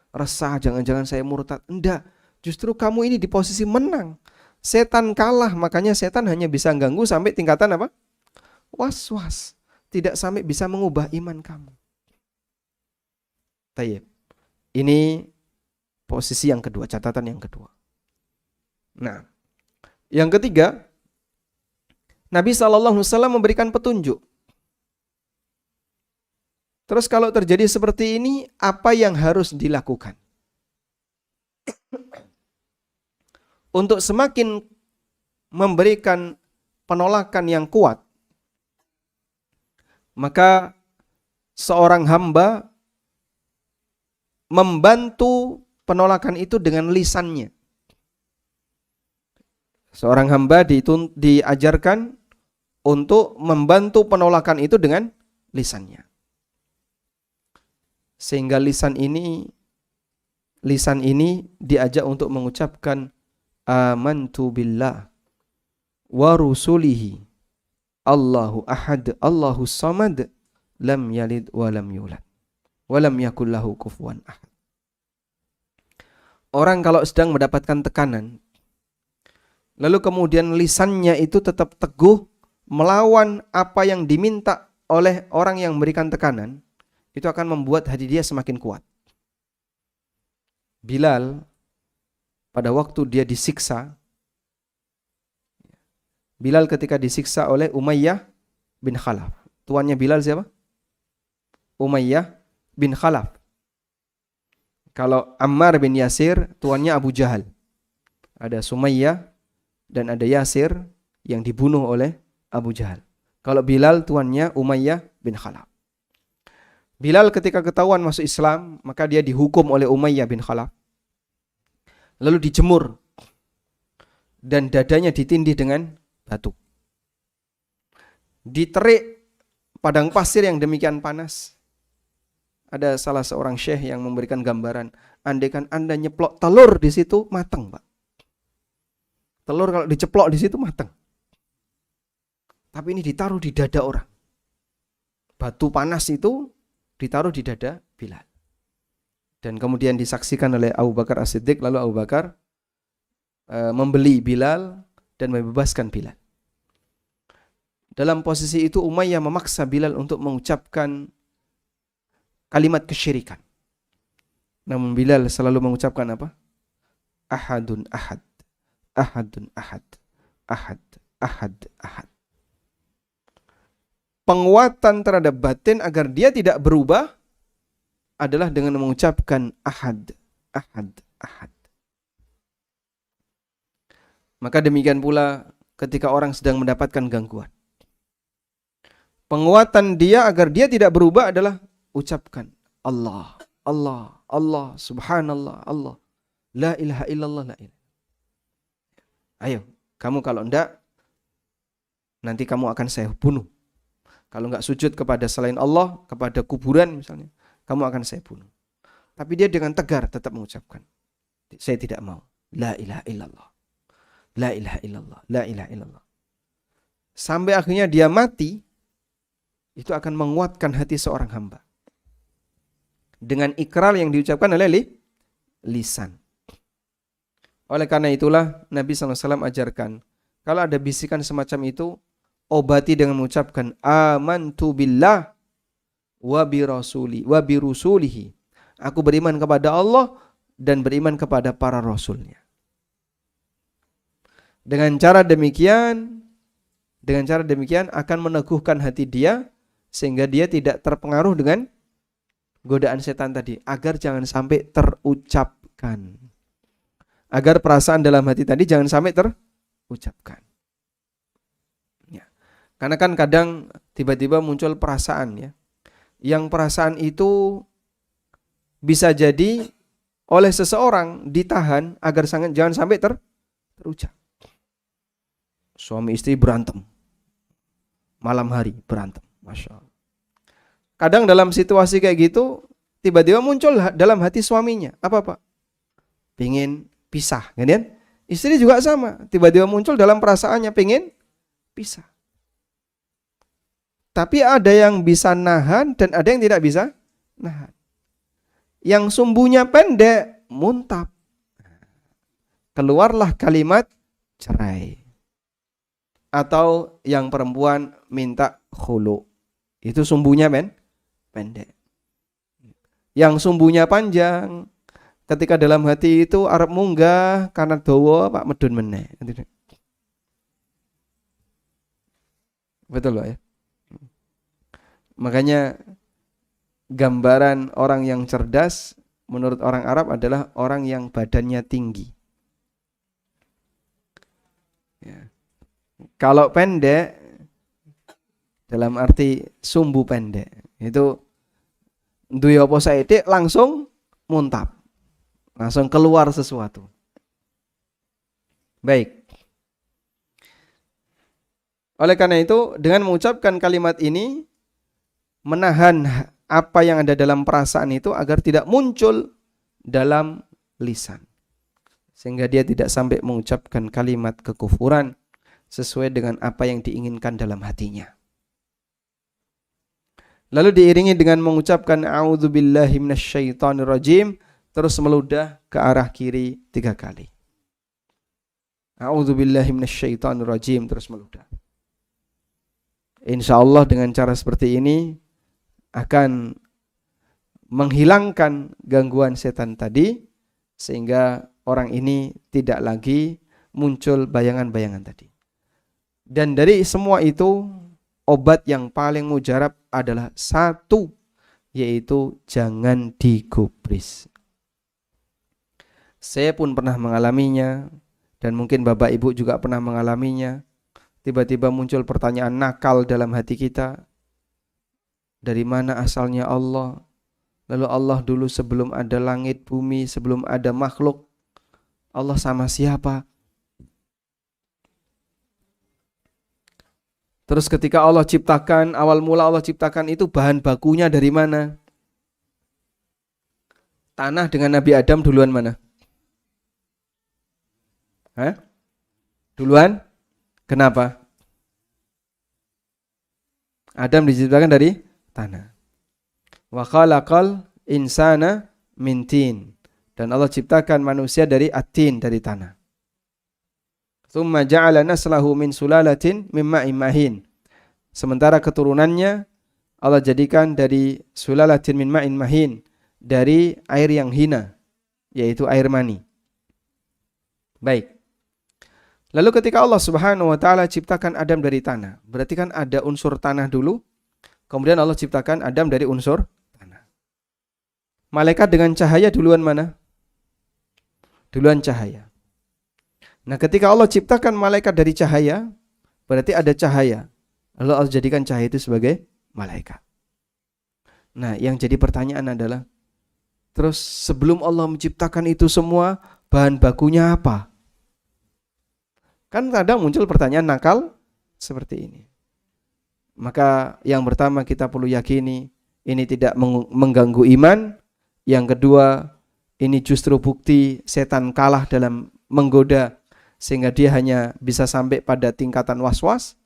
resah, jangan-jangan saya murtad. Enggak, justru kamu ini di posisi menang. Setan kalah, makanya setan hanya bisa ganggu sampai tingkatan apa? Was-was. Tidak sampai bisa mengubah iman kamu. Tayyib. Ini posisi yang kedua, catatan yang kedua. Nah, yang ketiga, Nabi SAW memberikan petunjuk. Terus kalau terjadi seperti ini, apa yang harus dilakukan? Untuk semakin memberikan penolakan yang kuat, maka seorang hamba membantu penolakan itu dengan lisannya. Seorang hamba diajarkan untuk membantu penolakan itu dengan lisannya. Sehingga lisan ini diajak untuk mengucapkan amantu billah wa rusulihi Allahu ahad Allahu samad lam yalid wa lam yulad wa lam yakul lahu kufuwan ahad. Orang kalau sedang mendapatkan tekanan, lalu kemudian lisannya itu tetap teguh melawan apa yang diminta oleh orang yang memberikan tekanan, itu akan membuat hati dia semakin kuat. Bilal pada waktu dia disiksa, Bilal ketika disiksa oleh Umayyah bin Khalaf. Tuannya Bilal siapa? Umayyah bin Khalaf. Kalau Ammar bin Yasir, tuannya Abu Jahal. Ada Sumayyah dan ada Yasir yang dibunuh oleh Abu Jahal. Kalau Bilal, tuannya Umayyah bin Khalaf. Bilal ketika ketahuan masuk Islam, maka dia dihukum oleh Umayyah bin Khalaf. Lalu dijemur. Dan dadanya ditindih dengan batu. Diterik padang pasir yang demikian panas. Ada salah seorang syekh yang memberikan gambaran, andaikan Anda nyeplok telur di situ matang, Pak. Telur kalau diceplok di situ matang. Tapi ini ditaruh di dada orang. Batu panas itu ditaruh di dada Bilal. Dan kemudian disaksikan oleh Abu Bakar As-Siddiq, lalu Abu Bakar membeli Bilal dan membebaskan Bilal. Dalam posisi itu Umayyah memaksa Bilal untuk mengucapkan kalimat kesyirikan. Namun Bilal selalu mengucapkan apa? Ahadun ahad, ahadun ahad, ahad, ahad, ahad. Penguatan terhadap batin agar dia tidak berubah adalah dengan mengucapkan ahad, ahad, ahad. Maka demikian pula ketika orang sedang mendapatkan gangguan. Penguatan dia agar dia tidak berubah adalah ucapkan Allah, Allah, Allah, subhanallah, Allah. La ilaha illallah, la ilaha. Ayo, kamu kalau enggak nanti kamu akan saya bunuh. Kalau enggak sujud kepada selain Allah, kepada kuburan misalnya, kamu akan saya bunuh. Tapi dia dengan tegar tetap mengucapkan, saya tidak mau. La ilaha illallah. La ilaha illallah. La ilaha illallah. Sampai akhirnya dia mati, itu akan menguatkan hati seorang hamba. Dengan ikrar yang diucapkan oleh lisan. Oleh karena itulah Nabi SAW ajarkan, kalau ada bisikan semacam itu, obati dengan mengucapkan amantu billah wa bi rusulihi. Aku beriman kepada Allah dan beriman kepada para rasulnya. Dengan cara demikian akan meneguhkan hati dia sehingga dia tidak terpengaruh dengan godaan setan tadi, agar jangan sampai terucapkan. Agar perasaan dalam hati tadi jangan sampai terucapkan. Ya. Karena kan kadang tiba-tiba muncul perasaan ya. Yang perasaan itu bisa jadi oleh seseorang ditahan agar jangan sampai terucap. Suami istri berantem. Malam hari berantem. Masya Allah. Kadang dalam situasi kayak gitu, tiba-tiba muncul dalam hati suaminya. Apa Pak? Pengen pisah. Kan? Istri juga sama. Tiba-tiba muncul dalam perasaannya pengen pisah. Tapi ada yang bisa nahan dan ada yang tidak bisa nahan. Yang sumbunya pendek, muntap. Keluarlah kalimat cerai. Atau yang perempuan minta khulu. Itu sumbunya pendek. Yang sumbunya panjang, ketika dalam hati itu arep munggah karena dawa Pak medun meneh. Betul Pak ya? Makanya gambaran orang yang cerdas menurut orang Arab adalah orang yang badannya tinggi. Ya. Kalau pendek, dalam arti sumbu pendek, itu duwe apa saiki langsung muntap. Langsung keluar sesuatu. Baik. Oleh karena itu, dengan mengucapkan kalimat ini, menahan apa yang ada dalam perasaan itu agar tidak muncul dalam lisan. Sehingga dia tidak sampai mengucapkan kalimat kekufuran sesuai dengan apa yang diinginkan dalam hatinya. Lalu diiringi dengan mengucapkan a'udzubillahi minasyaitonirrajim, terus meludah ke arah kiri 3 kali. A'udzubillahi minasyaitonirrajim, terus meludah. Insyaallah dengan cara seperti ini akan menghilangkan gangguan setan tadi, sehingga orang ini tidak lagi muncul bayangan-bayangan tadi. Dan dari semua itu, obat yang paling mujarab adalah satu, yaitu jangan digubris. Saya pun pernah mengalaminya, dan mungkin Bapak Ibu juga pernah mengalaminya. Tiba-tiba muncul pertanyaan nakal dalam hati kita. Dari mana asalnya Allah? Lalu Allah dulu sebelum ada langit, bumi, sebelum ada makhluk, Allah sama siapa? Terus ketika Allah ciptakan, awal mula Allah ciptakan itu bahan bakunya dari mana? Tanah dengan Nabi Adam duluan mana? Duluan? Kenapa? Adam diciptakan dari tanah. Wa khalaqal insana min tin. Dan Allah ciptakan manusia dari at-tin, dari tanah. Tsumma ja'ala naslahu min sulalatin min ma'in mahin. Sementara keturunannya Allah jadikan dari sulalatin min ma'in mahin, dari air yang hina, yaitu air mani. Baik. Lalu ketika Allah Subhanahu wa taala ciptakan Adam dari tanah, berarti kan ada unsur tanah dulu, kemudian Allah ciptakan Adam dari unsur tanah. Malaikat dengan cahaya duluan mana? Duluan cahaya. Nah, ketika Allah ciptakan malaikat dari cahaya, berarti ada cahaya. Lalu Allah jadikan cahaya itu sebagai malaikat. Nah, yang jadi pertanyaan adalah, terus sebelum Allah menciptakan itu semua, bahan bakunya apa? Kan kadang muncul pertanyaan nakal seperti ini. Maka yang pertama kita perlu yakini ini tidak mengganggu iman. Yang kedua, ini justru bukti setan kalah dalam menggoda sehingga dia hanya bisa sampai pada tingkatan was-was.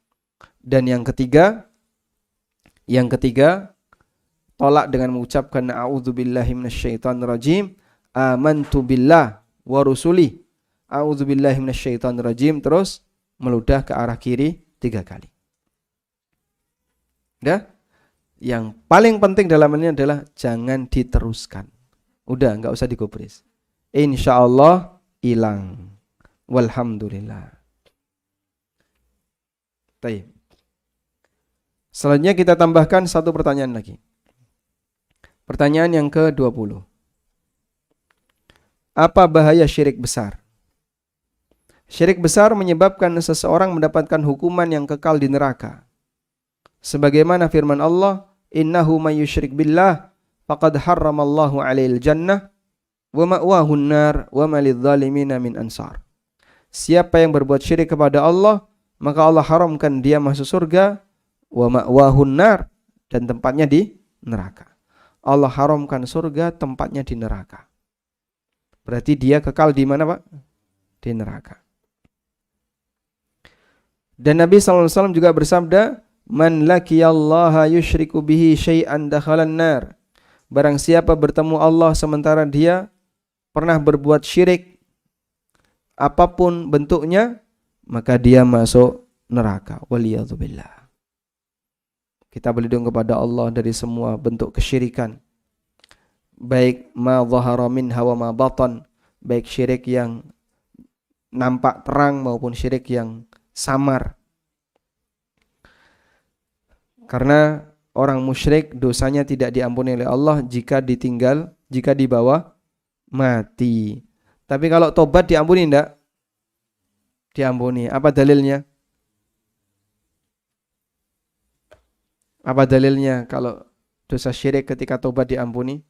Dan yang ketiga, tolak dengan mengucapkan a'udzubillahi minasyaitonirrajim, amantu billah wa rusuli, a'udzubillahi minasyaitonirrajim, terus meludah ke arah kiri 3 kali. Udah? Yang paling penting dalam ini adalah jangan diteruskan. Udah, enggak usah digubris. Insyaallah hilang. Walhamdulillah. Baik. Selanjutnya kita tambahkan satu pertanyaan lagi. Pertanyaan yang ke-20. Apa bahaya syirik besar? Syirik besar menyebabkan seseorang mendapatkan hukuman yang kekal di neraka. Sebagaimana firman Allah, innahu may yusyrik billah faqad harramallahu 'alaihil jannah wa ma'wahun nar wa ma lidzalimina min ansar. Siapa yang berbuat syirik kepada Allah, maka Allah haramkan dia masuk surga, wa ma'wahun nar, dan tempatnya di neraka. Allah haramkan surga, tempatnya di neraka. Berarti dia kekal di mana, Pak? Di neraka. Dan Nabi SAW juga bersabda, man laqiyallaha yusyriku bihi syai'an dakhalan nar. Barang siapa bertemu Allah sementara dia pernah berbuat syirik apapun bentuknya, maka dia masuk neraka. Waliyadzubillah. Kita berlindung kepada Allah dari semua bentuk kesyirikan, baik ma dhahara minha wa ma batan, baik syirik yang nampak terang maupun syirik yang samar. Karena orang musyrik dosanya tidak diampuni oleh Allah jika dibawa mati. Tapi kalau tobat diampuni enggak? Diampuni. Apa dalilnya? Apa dalilnya kalau dosa syirik ketika tobat diampuni?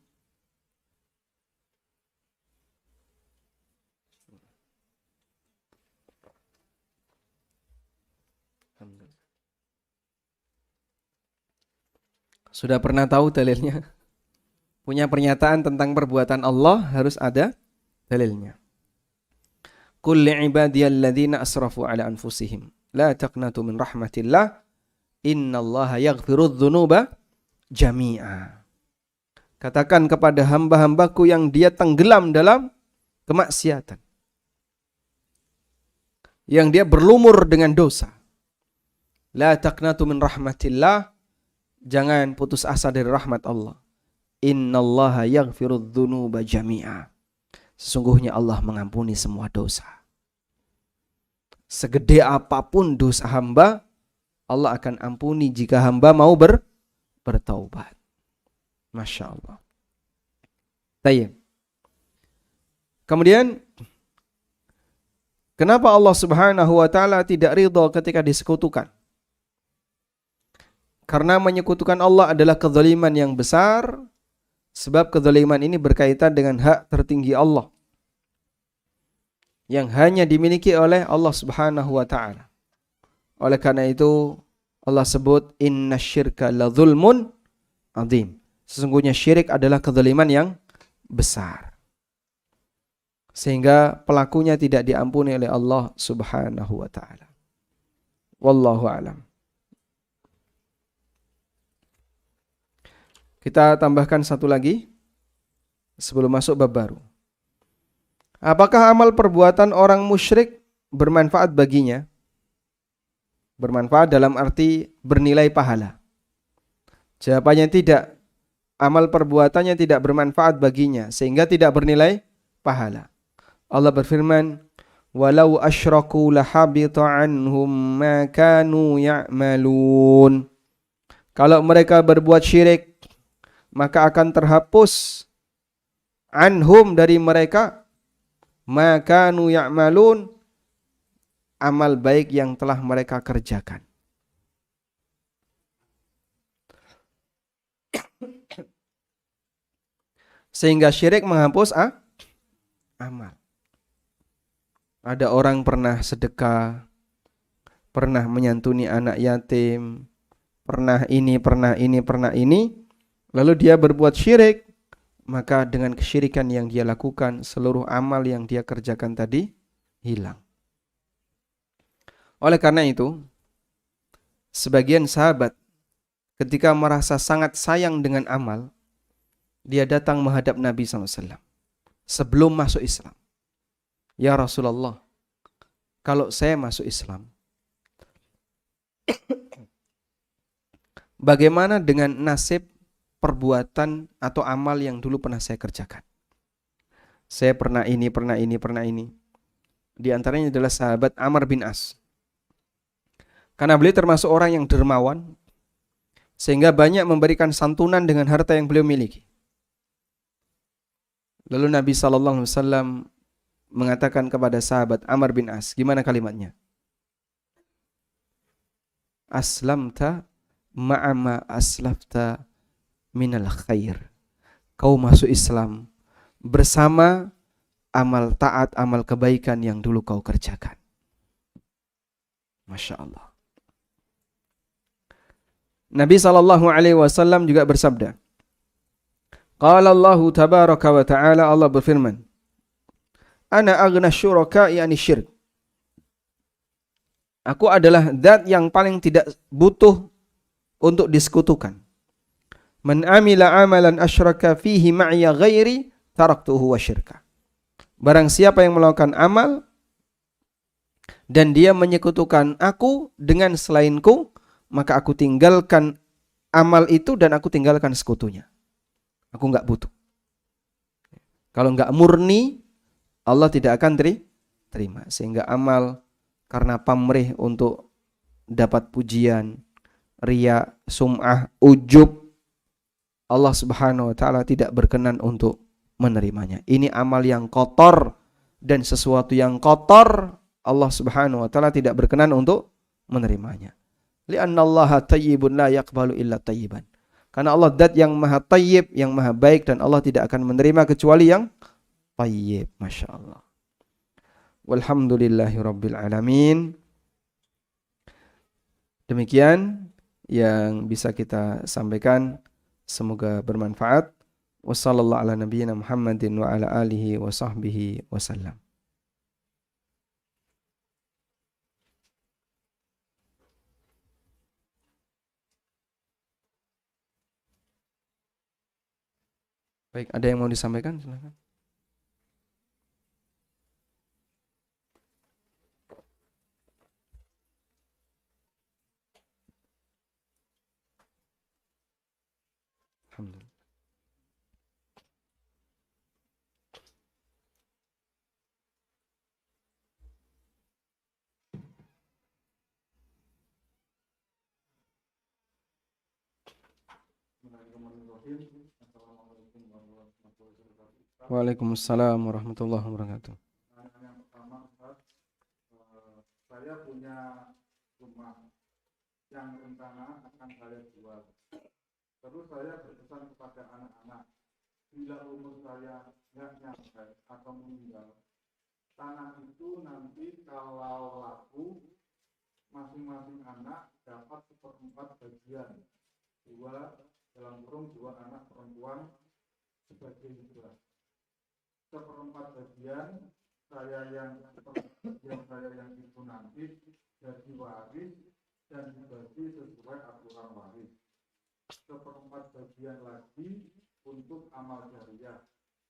Sudah pernah tahu dalilnya? Punya pernyataan tentang perbuatan Allah harus ada dalilnya. Qul li'ibadiyalladzina asrafu ala anfusihim la taqnatu min rahmatillah innallaha yaghfirudz dzunuba jami'a. Katakan kepada hamba-hambaku yang dia tenggelam dalam kemaksiatan, yang dia berlumur dengan dosa, la taqnatu min rahmatillah, jangan putus asa dari rahmat Allah. Innallaha yaghfirudz dzunuba jami'a. Sesungguhnya Allah mengampuni semua dosa. Segede apapun dosa hamba, Allah akan ampuni jika hamba mau bertaubat. Masya Allah. Tayyib. Kemudian, kenapa Allah Subhanahu wa ta'ala tidak ridha ketika disekutukan? Karena menyekutukan Allah adalah kezaliman yang besar, sebab kezaliman ini berkaitan dengan hak tertinggi Allah yang hanya dimiliki oleh Allah Subhanahu wa ta'ala. Oleh karena itu Allah sebut innasyirka ladzulmun adzim. Sesungguhnya syirik adalah kezaliman yang besar, sehingga pelakunya tidak diampuni oleh Allah Subhanahu wa ta'ala. Wallahu a'lam. Kita tambahkan satu lagi sebelum masuk bab baru. Apakah amal perbuatan orang musyrik bermanfaat baginya? Bermanfaat dalam arti bernilai pahala. Jawabannya tidak. Amal perbuatannya tidak bermanfaat baginya sehingga tidak bernilai pahala. Allah berfirman, "Walau asyraku lahabita anhum ma kanu ya'malun." Kalau mereka berbuat syirik, maka akan terhapus anhum dari mereka ma kanu ya'malun, amal baik yang telah mereka kerjakan. Sehingga syirik menghapus amal. Ada orang pernah sedekah, pernah menyantuni anak yatim, pernah ini, pernah ini, pernah ini, lalu dia berbuat syirik, maka dengan kesyirikan yang dia lakukan, seluruh amal yang dia kerjakan tadi hilang. Oleh karena itu, sebagian sahabat ketika merasa sangat sayang dengan amal, dia datang menghadap Nabi SAW sebelum masuk Islam. Ya Rasulullah, kalau saya masuk Islam, bagaimana dengan nasib perbuatan atau amal yang dulu pernah saya kerjakan? Saya pernah ini, pernah ini, pernah ini. Di antaranya adalah sahabat Amr bin As. Karena beliau termasuk orang yang dermawan, sehingga banyak memberikan santunan dengan harta yang beliau miliki. Lalu Nabi SAW mengatakan kepada sahabat Amr bin As, gimana kalimatnya? Aslamta ma'ama aslafta minal khair. Kau masuk Islam bersama amal taat, amal kebaikan yang dulu kau kerjakan. Masya Allah. Nabi SAW juga bersabda, Qala Allah tabaraka wa ta'ala, Allah berfirman, Ana aghna syuraka'i ani syirk. Aku adalah zat yang paling tidak butuh untuk disekutukan. Man amila amalan asyraka fihi ma'ya ghairi taraktuhu wa syirka. Barang siapa yang melakukan amal dan dia menyekutukan aku dengan selainku, maka aku tinggalkan amal itu dan aku tinggalkan sekutunya. Aku enggak butuh. Kalau enggak murni, Allah tidak akan terima. Sehingga amal karena pamrih untuk dapat pujian, riya, sum'ah, ujub, Allah Subhanahu wa taala tidak berkenan untuk menerimanya. Ini amal yang kotor, dan sesuatu yang kotor Allah Subhanahu wa taala tidak berkenan untuk menerimanya. Li'anna Allah tayyibun la yaqbalu illa tayyiban. Karena Allah zat yang maha tayyib, yang maha baik, dan Allah tidak akan menerima kecuali yang tayyib. Masya Allah. Walhamdulillahi rabbil alamin. Demikian yang bisa kita sampaikan, semoga bermanfaat. Wassallallahu ala nabiyyina Muhammadin wa ala alihi wa sahbihi wasallam. Baik, ada yang mau disampaikan? Silakan. Alhamdulillah. Waalaikumsalam warahmatullahi wabarakatuh. Yang pertama, saya punya rumah yang rencana akan saya jual. Terus saya berpesan kepada anak-anak, bila umur saya nggak nyampe atau meninggal, tanah itu nanti kalau laku, masing-masing anak dapat 1/4 bagian. Dua anak perempuan sebagai hibah. 1/4 bagian saya yang itu nanti jadi waris dan dibagi sesuai aturan waris. 1/4 bagian lagi untuk amal jariah.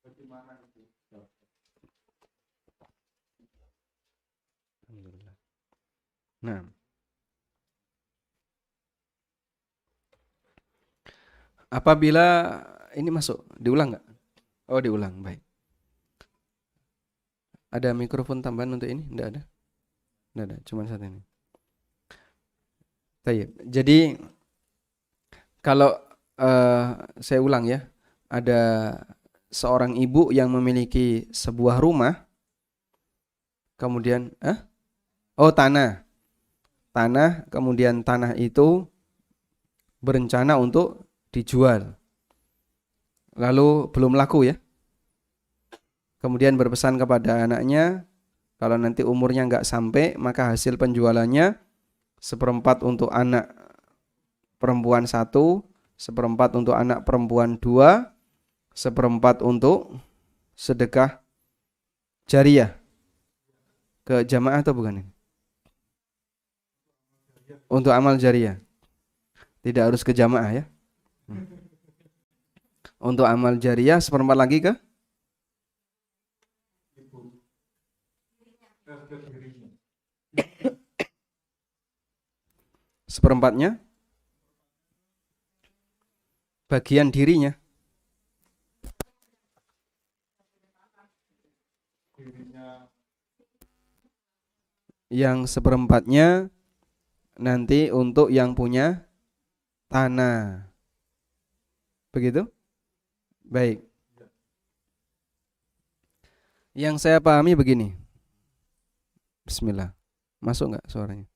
Bagaimana itu? Alhamdulillah. Nah, apabila ini masuk, diulang nggak? Oh, diulang, baik. Ada mikrofon tambahan untuk ini? Tidak ada? Tidak ada, cuma satu ini. Baik. Jadi kalau saya ulang ya, ada seorang ibu yang memiliki sebuah rumah, kemudian tanah, kemudian tanah itu berencana untuk dijual, lalu belum laku ya. Kemudian berpesan kepada anaknya, kalau nanti umurnya nggak sampai, maka hasil penjualannya seperempat untuk anak perempuan 1, seperempat untuk anak perempuan 2, seperempat untuk sedekah jariah ke jamaah atau bukan ini? Untuk amal jariah. Tidak harus ke jamaah ya. Untuk amal jariah seperempat lagi ke seperempatnya bagian dirinya. Yang seperempatnya nanti untuk yang punya tanah. Begitu? Baik. Yang saya pahami begini. Bismillah. Masuk enggak suaranya?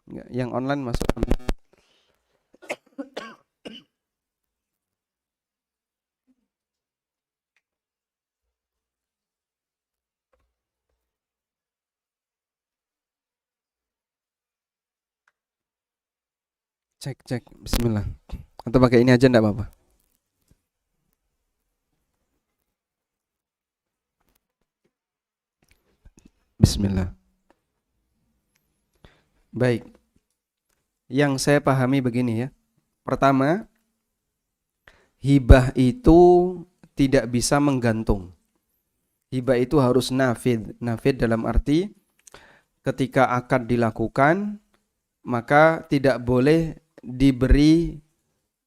Enggak, yang online masuk. Cek, bismillah. Atau pakai ini aja enggak apa-apa. Bismillah. Baik. Yang saya pahami begini ya. Pertama, hibah itu tidak bisa menggantung. Hibah itu harus nafid. Nafid dalam arti ketika akad dilakukan, maka tidak boleh diberi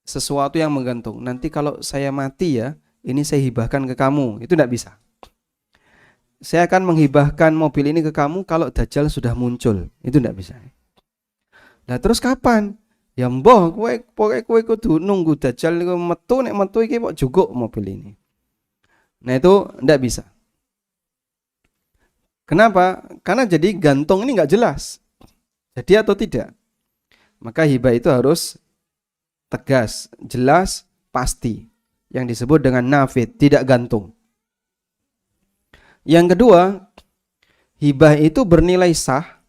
sesuatu yang menggantung. Nanti kalau saya mati ya, ini saya hibahkan ke kamu. Itu tidak bisa. Saya akan menghibahkan mobil ini ke kamu kalau Dajjal sudah muncul. Itu tidak bisa. Nah terus kapan? Ya mbah, kowe kudu nunggu Dajjal niku metu, nek metu iki kok juguk mobil ini. Nah itu tidak bisa. Kenapa? Karena jadi gantung ini nggak jelas. Jadi atau tidak. Maka hibah itu harus tegas, jelas, pasti. Yang disebut dengan nafid, tidak gantung. Yang kedua, hibah itu bernilai sah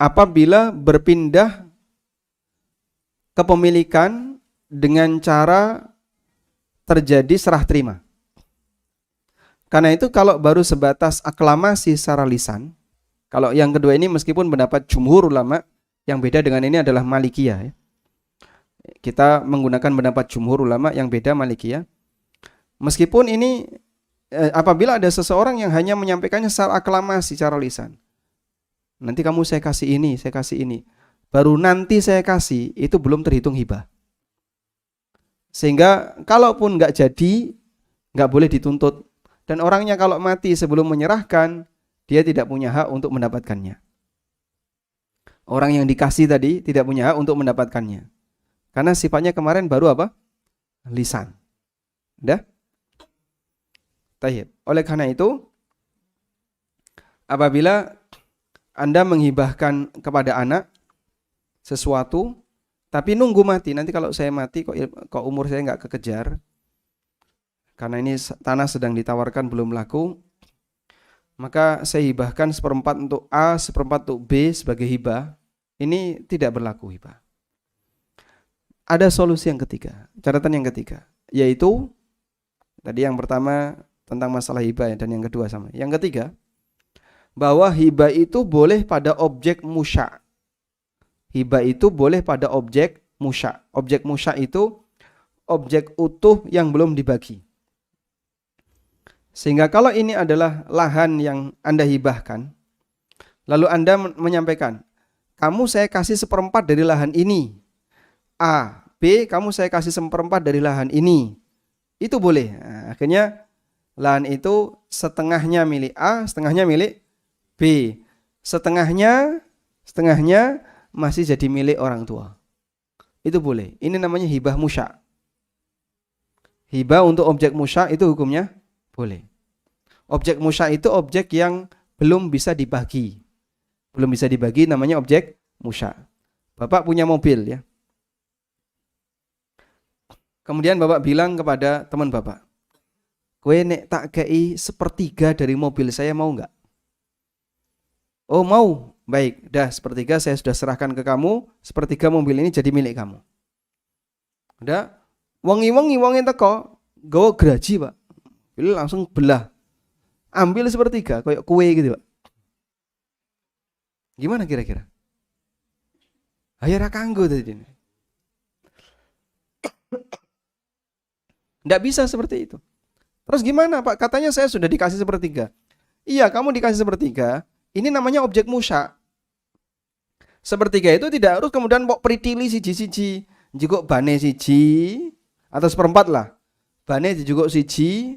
apabila berpindah kepemilikan dengan cara terjadi serah terima. Karena itu kalau baru sebatas aklamasi secara lisan, kalau yang kedua ini meskipun pendapat jumhur ulama, yang beda dengan ini adalah Malikiyah ya. Kita menggunakan pendapat jumhur ulama, yang beda Malikiyah. Meskipun ini apabila ada seseorang yang hanya menyampaikannya secara aklamasi, secara lisan. Nanti kamu saya kasih ini, saya kasih ini. Baru nanti saya kasih, itu belum terhitung hibah. Sehingga kalaupun nggak jadi, nggak boleh dituntut. Dan orangnya kalau mati sebelum menyerahkan, dia tidak punya hak untuk mendapatkannya. Orang yang dikasih tadi tidak punya hak untuk mendapatkannya. Karena sifatnya kemarin baru apa? Lisan. Udah? Tayyib. Oleh karena itu, apabila Anda menghibahkan kepada anak sesuatu, tapi nunggu mati, nanti kalau saya mati kok umur saya nggak kekejar, karena ini tanah sedang ditawarkan belum laku, maka saya hibahkan seperempat untuk A, seperempat untuk B sebagai hibah. Ini tidak berlaku hibah. Ada solusi yang ketiga, catatan yang ketiga, yaitu tadi yang pertama tentang masalah hibah dan yang kedua sama. Yang ketiga, bahwa hibah itu boleh pada objek musya'. Hibah itu boleh pada objek musya'. Objek musya' itu objek utuh yang belum dibagi. Sehingga kalau ini adalah lahan yang Anda hibahkan, lalu Anda menyampaikan, kamu saya kasih seperempat dari lahan ini. A, B, kamu saya kasih seperempat dari lahan ini. Itu boleh. Nah, akhirnya lahan itu setengahnya milik A, setengahnya milik B. Setengahnya masih jadi milik orang tua. Itu boleh. Ini namanya hibah musya'. Hibah untuk objek musya' itu hukumnya boleh. Objek musya' itu objek yang belum bisa dibagi. Belum bisa dibagi namanya objek musya'. Bapak punya mobil ya. Kemudian Bapak bilang kepada teman Bapak, kowe nek tak kei sepertiga dari mobil saya mau enggak? Oh mau, Baik, dah sepertiga saya sudah serahkan ke kamu, sepertiga mobil ini jadi milik kamu. Udah, wongi teko, gawa geraji Pak. Ini langsung belah. Ambil sepertiga, kayak kue gitu Pak. Gimana kira-kira? Ayo ra kanggo tadi ini. Nggak bisa seperti itu. Terus gimana Pak? Katanya saya sudah dikasih sepertiga. Iya, kamu dikasih sepertiga. Ini namanya objek musya. Sepertiga itu tidak harus kemudian kok pritili siji-siji. Jukuk bane siji atau seperempat lah. Bane dijukuk siji,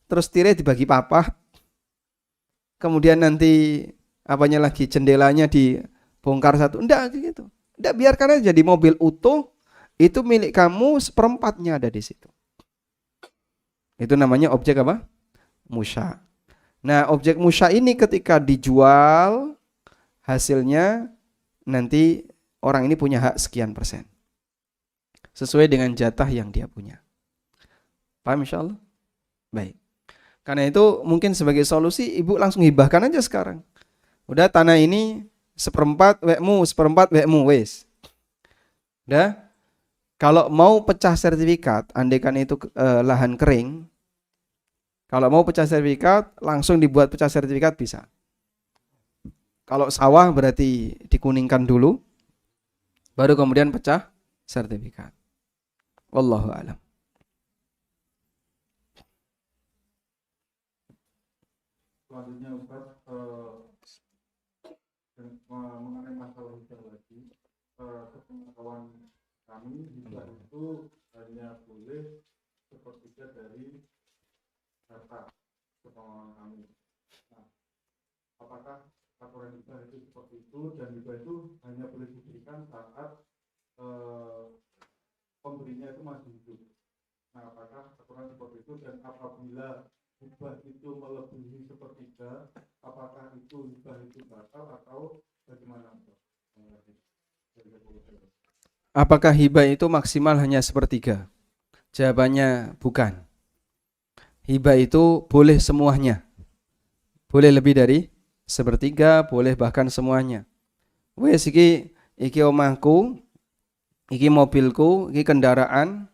terus tire dibagi papat. Kemudian nanti apanya lagi jendelanya dibongkar satu. Enggak gitu. Enggak, biarkan aja di mobil utuh. Itu milik kamu, seperempatnya ada di situ. Itu namanya objek apa? Musya. Nah, objek musya ini ketika dijual, hasilnya nanti orang ini punya hak sekian persen. Sesuai dengan jatah yang dia punya. Paham insyaallah? Baik. Karena itu mungkin sebagai solusi ibu langsung hibahkan aja sekarang. Udah, tanah ini seperempat wekmu wes. Udah. Kalau mau pecah sertifikat, andaikan itu lahan kering, kalau mau pecah sertifikat, langsung dibuat pecah sertifikat bisa. Kalau sawah berarti dikuningkan dulu, baru kemudian pecah sertifikat. Wallahu a'lam. Selanjutnya Ustaz, mengenai masalah hibah lagi, sepengetahuan kami hibah itu hanya boleh sepertiga dari harta sepengetahuan kami. Nah, apakah aturan hibah itu seperti itu, dan hibah itu hanya boleh diberikan saat pemberinya itu masih hidup? Nah, apakah aturan seperti itu, dan apabila hibah itu melebihi sepertiga, apakah itu hibah itu batal atau bagaimana? Apakah hibah itu maksimal hanya sepertiga? Jawabannya bukan. Hibah itu boleh semuanya. Boleh lebih dari sepertiga, boleh bahkan semuanya. Wes iki omahku, iki mobilku, iki kendaraan,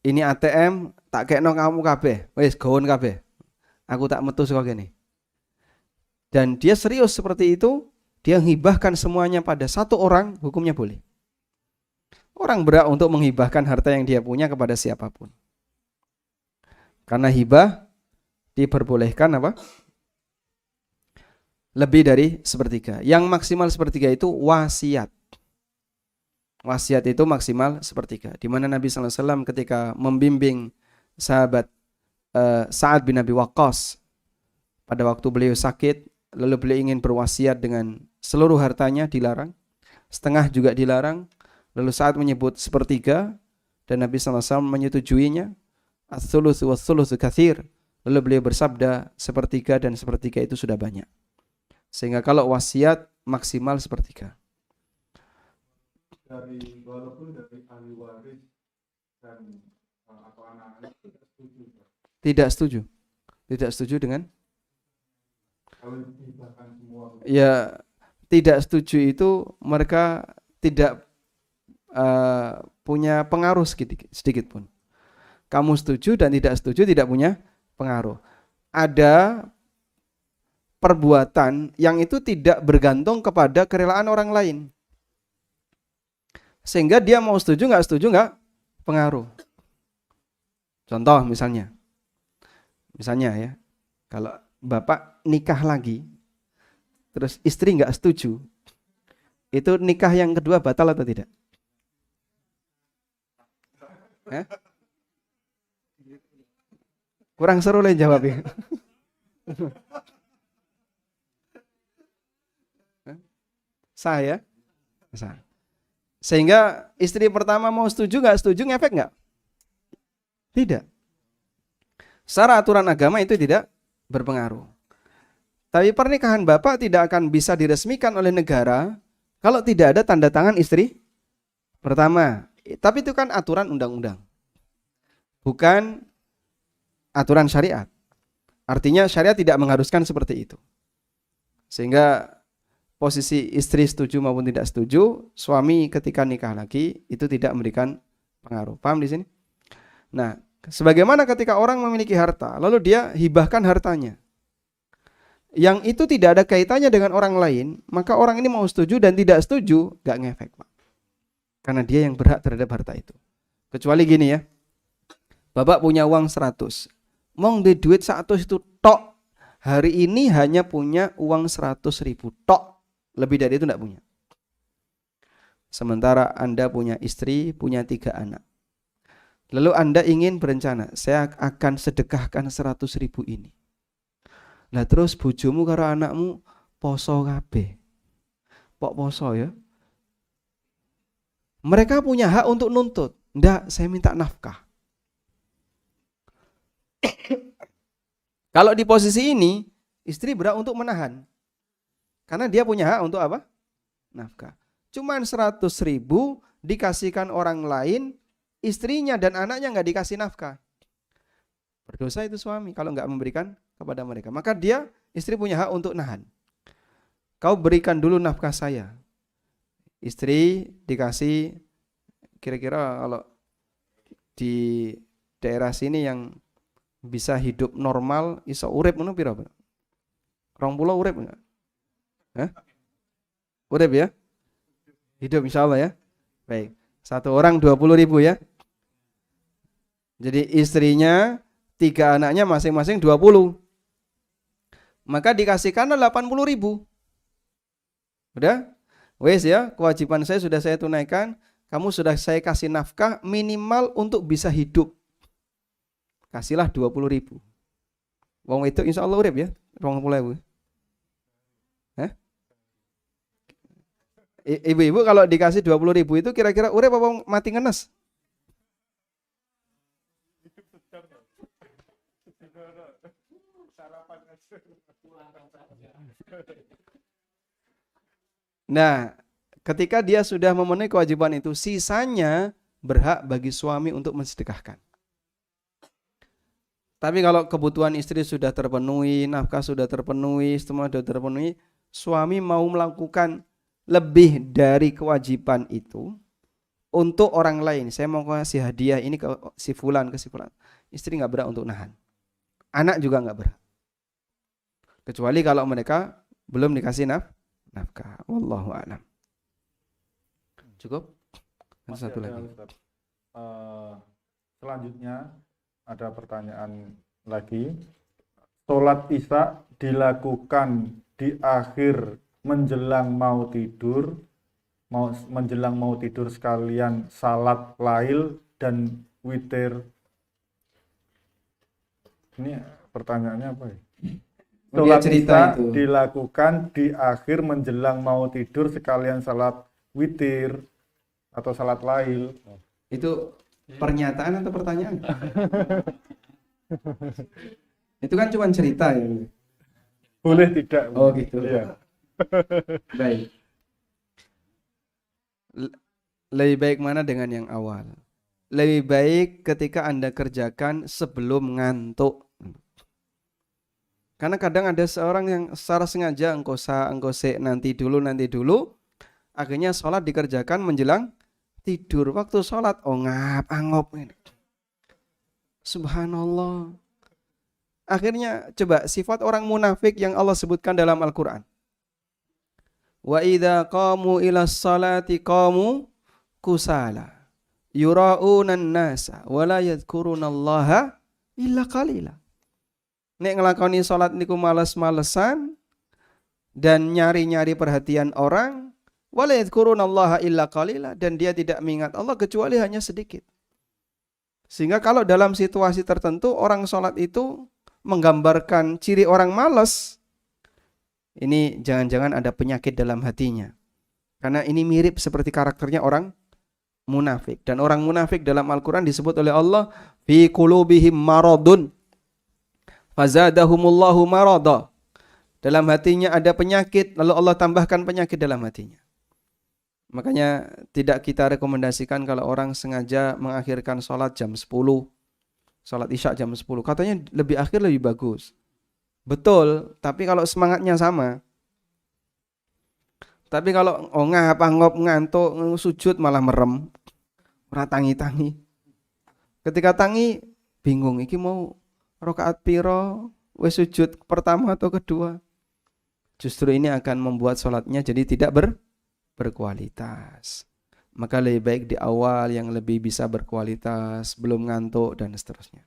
ini ATM, tak kekno kamu kabeh. Wes gawon kabeh. Aku tak metu saka kene. Dan dia serius seperti itu, dia menghibahkan semuanya pada satu orang, hukumnya boleh. Orang berhak untuk menghibahkan harta yang dia punya kepada siapapun. Karena hibah diperbolehkan apa? Lebih dari sepertiga. Yang maksimal sepertiga itu wasiat. Wasiat itu maksimal sepertiga. Di mana Nabi SAW ketika membimbing sahabat Sa'ad bin Abi Waqqas pada waktu beliau sakit, lalu beliau ingin berwasiat dengan seluruh hartanya, dilarang. Setengah juga dilarang. Lalu Sa'ad menyebut sepertiga, dan Nabi SAW menyetujuinya. Ats-tsuluts was-tsuluts katsir. Lalu beliau bersabda, sepertiga dan sepertiga itu sudah banyak. Sehingga kalau wasiat maksimal sepertiga. Dari walaupun dari ahli waris dan atau anak-anak tidak setuju. Tidak setuju. Tidak setuju dengan? Kalau dihibahkan semua. Ya, tidak setuju itu mereka tidak punya pengaruh sedikit pun. Kamu setuju dan tidak setuju tidak punya pengaruh. Ada perbuatan yang itu tidak bergantung kepada kerelaan orang lain. Sehingga dia mau setuju nggak pengaruh. Contoh misalnya ya, kalau bapak nikah lagi, terus istri nggak setuju, itu nikah yang kedua batal atau tidak? Kurang seru lah jawabnya. Sah ya? Sah. Sehingga istri pertama mau setuju nggak setuju, ngefek nggak? Tidak. Secara aturan agama itu tidak berpengaruh. Tapi pernikahan bapak tidak akan bisa diresmikan oleh negara kalau tidak ada tanda tangan istri pertama. Tapi itu kan aturan undang-undang, bukan aturan syariat. Artinya syariat tidak mengharuskan seperti itu. Sehingga posisi istri setuju maupun tidak setuju, suami ketika nikah lagi itu tidak memberikan pengaruh. Paham di sini? Nah, sebagaimana ketika orang memiliki harta, lalu dia hibahkan hartanya, yang itu tidak ada kaitannya dengan orang lain, maka orang ini mau setuju dan tidak setuju, gak ngefek, Pak. Karena dia yang berhak terhadap harta itu. Kecuali gini ya, Bapak punya uang 100, mong di duit 100 itu tok, hari ini hanya punya uang 100.000 tok, lebih dari itu tidak punya. Sementara Anda punya istri, punya 3 anak. Lalu Anda ingin berencana, saya akan sedekahkan 100.000 ini. Nah terus bojomu karo anakmu poso kabeh. Pok poso ya. Mereka punya hak untuk nuntut. Ndak, saya minta nafkah. Kalau di posisi ini, istri berhak untuk menahan. Karena dia punya hak untuk apa? Nafkah. Cuman 100.000 dikasihkan orang lain, istrinya dan anaknya nggak dikasih nafkah. Berdosa itu suami kalau nggak memberikan kepada mereka. Maka dia, istri punya hak untuk nahan. Kau berikan dulu nafkah saya. Istri dikasih, kira-kira kalau di daerah sini yang bisa hidup normal, iso urip ngono pira? 20 urip enggak? Hah? Urip ya? Hidup insyaallah ya. Baik. Satu orang 20.000 ya. Jadi istrinya 3 anaknya masing-masing 20. Maka dikasihkanlah 80.000. Udah? Wes ya, kewajiban saya sudah saya tunaikan. Kamu sudah saya kasih nafkah minimal untuk bisa hidup. Kasihlah 20.000. Wong itu insya Allah urip ya, 20.000. Hah? Ibu-ibu kalau dikasih 20.000 itu kira-kira urip apa mati ngenes? Nah, ketika dia sudah memenuhi kewajiban itu, sisanya berhak bagi suami untuk mensedekahkan. Tapi kalau kebutuhan istri sudah terpenuhi, nafkah sudah terpenuhi, semua sudah terpenuhi, suami mau melakukan lebih dari kewajiban itu untuk orang lain. Saya mau kasih hadiah ini ke si fulan, ke si fulan. Istri nggak berhak untuk nahan. Anak juga nggak berhak. Kecuali kalau mereka belum dikasih nafkah. Wallahu a'lam. Cukup? Satu lagi. Selanjutnya ada pertanyaan lagi. Sholat isya dilakukan di akhir menjelang mau tidur, menjelang mau tidur sekalian salat lail dan witir. Ini pertanyaannya apa ya? Sholat isya dilakukan di akhir menjelang mau tidur sekalian salat witir atau salat lail. Itu pernyataan atau pertanyaan? Itu kan cuma cerita ya. Boleh tidak? Oh gitu. Iya. Baik. Lebih baik mana dengan yang awal? Lebih baik ketika Anda kerjakan sebelum ngantuk. Karena kadang ada seorang yang secara sengaja engkau nanti dulu, akhirnya sholat dikerjakan menjelang tidur. Waktu sholat angop ini. Subhanallah. Akhirnya coba sifat orang munafik yang Allah sebutkan dalam Al-Quran. Wa idza qamu ila sholati qamu kusala yura'unan nasa wa la yadhkurunallaha illa qalila. Nek ngelakoni sholat niku males-malesan dan nyari-nyari perhatian orang, wala yadhkurunallaha illa qalila, dan dia tidak mengingat Allah kecuali hanya sedikit. Sehingga kalau dalam situasi tertentu orang sholat itu menggambarkan ciri orang malas, ini jangan-jangan ada penyakit dalam hatinya. Karena ini mirip seperti karakternya orang munafik. Dan orang munafik dalam Al-Quran disebut oleh Allah fi qulubihim maradun fazadahumullahu marada. Dalam hatinya ada penyakit, lalu Allah tambahkan penyakit dalam hatinya. Makanya tidak kita rekomendasikan kalau orang sengaja mengakhirkan sholat jam 10, sholat isya jam 10. Katanya lebih akhir lebih bagus. Betul, tapi kalau semangatnya sama. Tapi kalau ngop ngantuk sujud malah merem, ora tangi-tangi. Ketika tangi bingung iki mau rakaat piro, wis sujud pertama atau kedua. Justru ini akan membuat sholatnya jadi tidak berkualitas. Maka lebih baik di awal yang lebih bisa berkualitas, belum ngantuk dan seterusnya.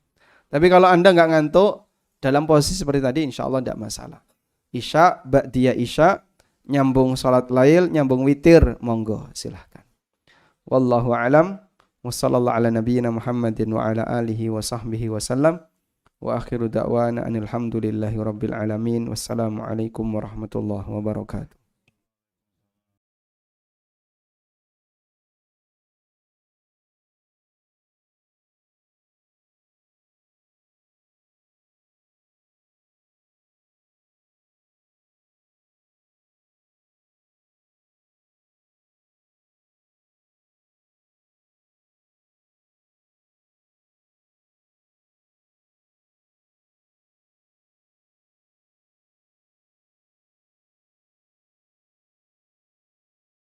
Tapi kalau Anda nggak ngantuk, dalam posisi seperti tadi insya Allah tidak masalah. Isya, ba'diyah isya, nyambung sholat lail, nyambung witir, monggo silahkan. Wallahu a'lam. Wassallallahu ala nabiyyina Muhammadin wa ala alihi wa sahbihi wa sallam. Wa akhiru da'wana anil hamdulillahi rabbil alamin. Wassalamualaikum warahmatullahi wabarakatuh.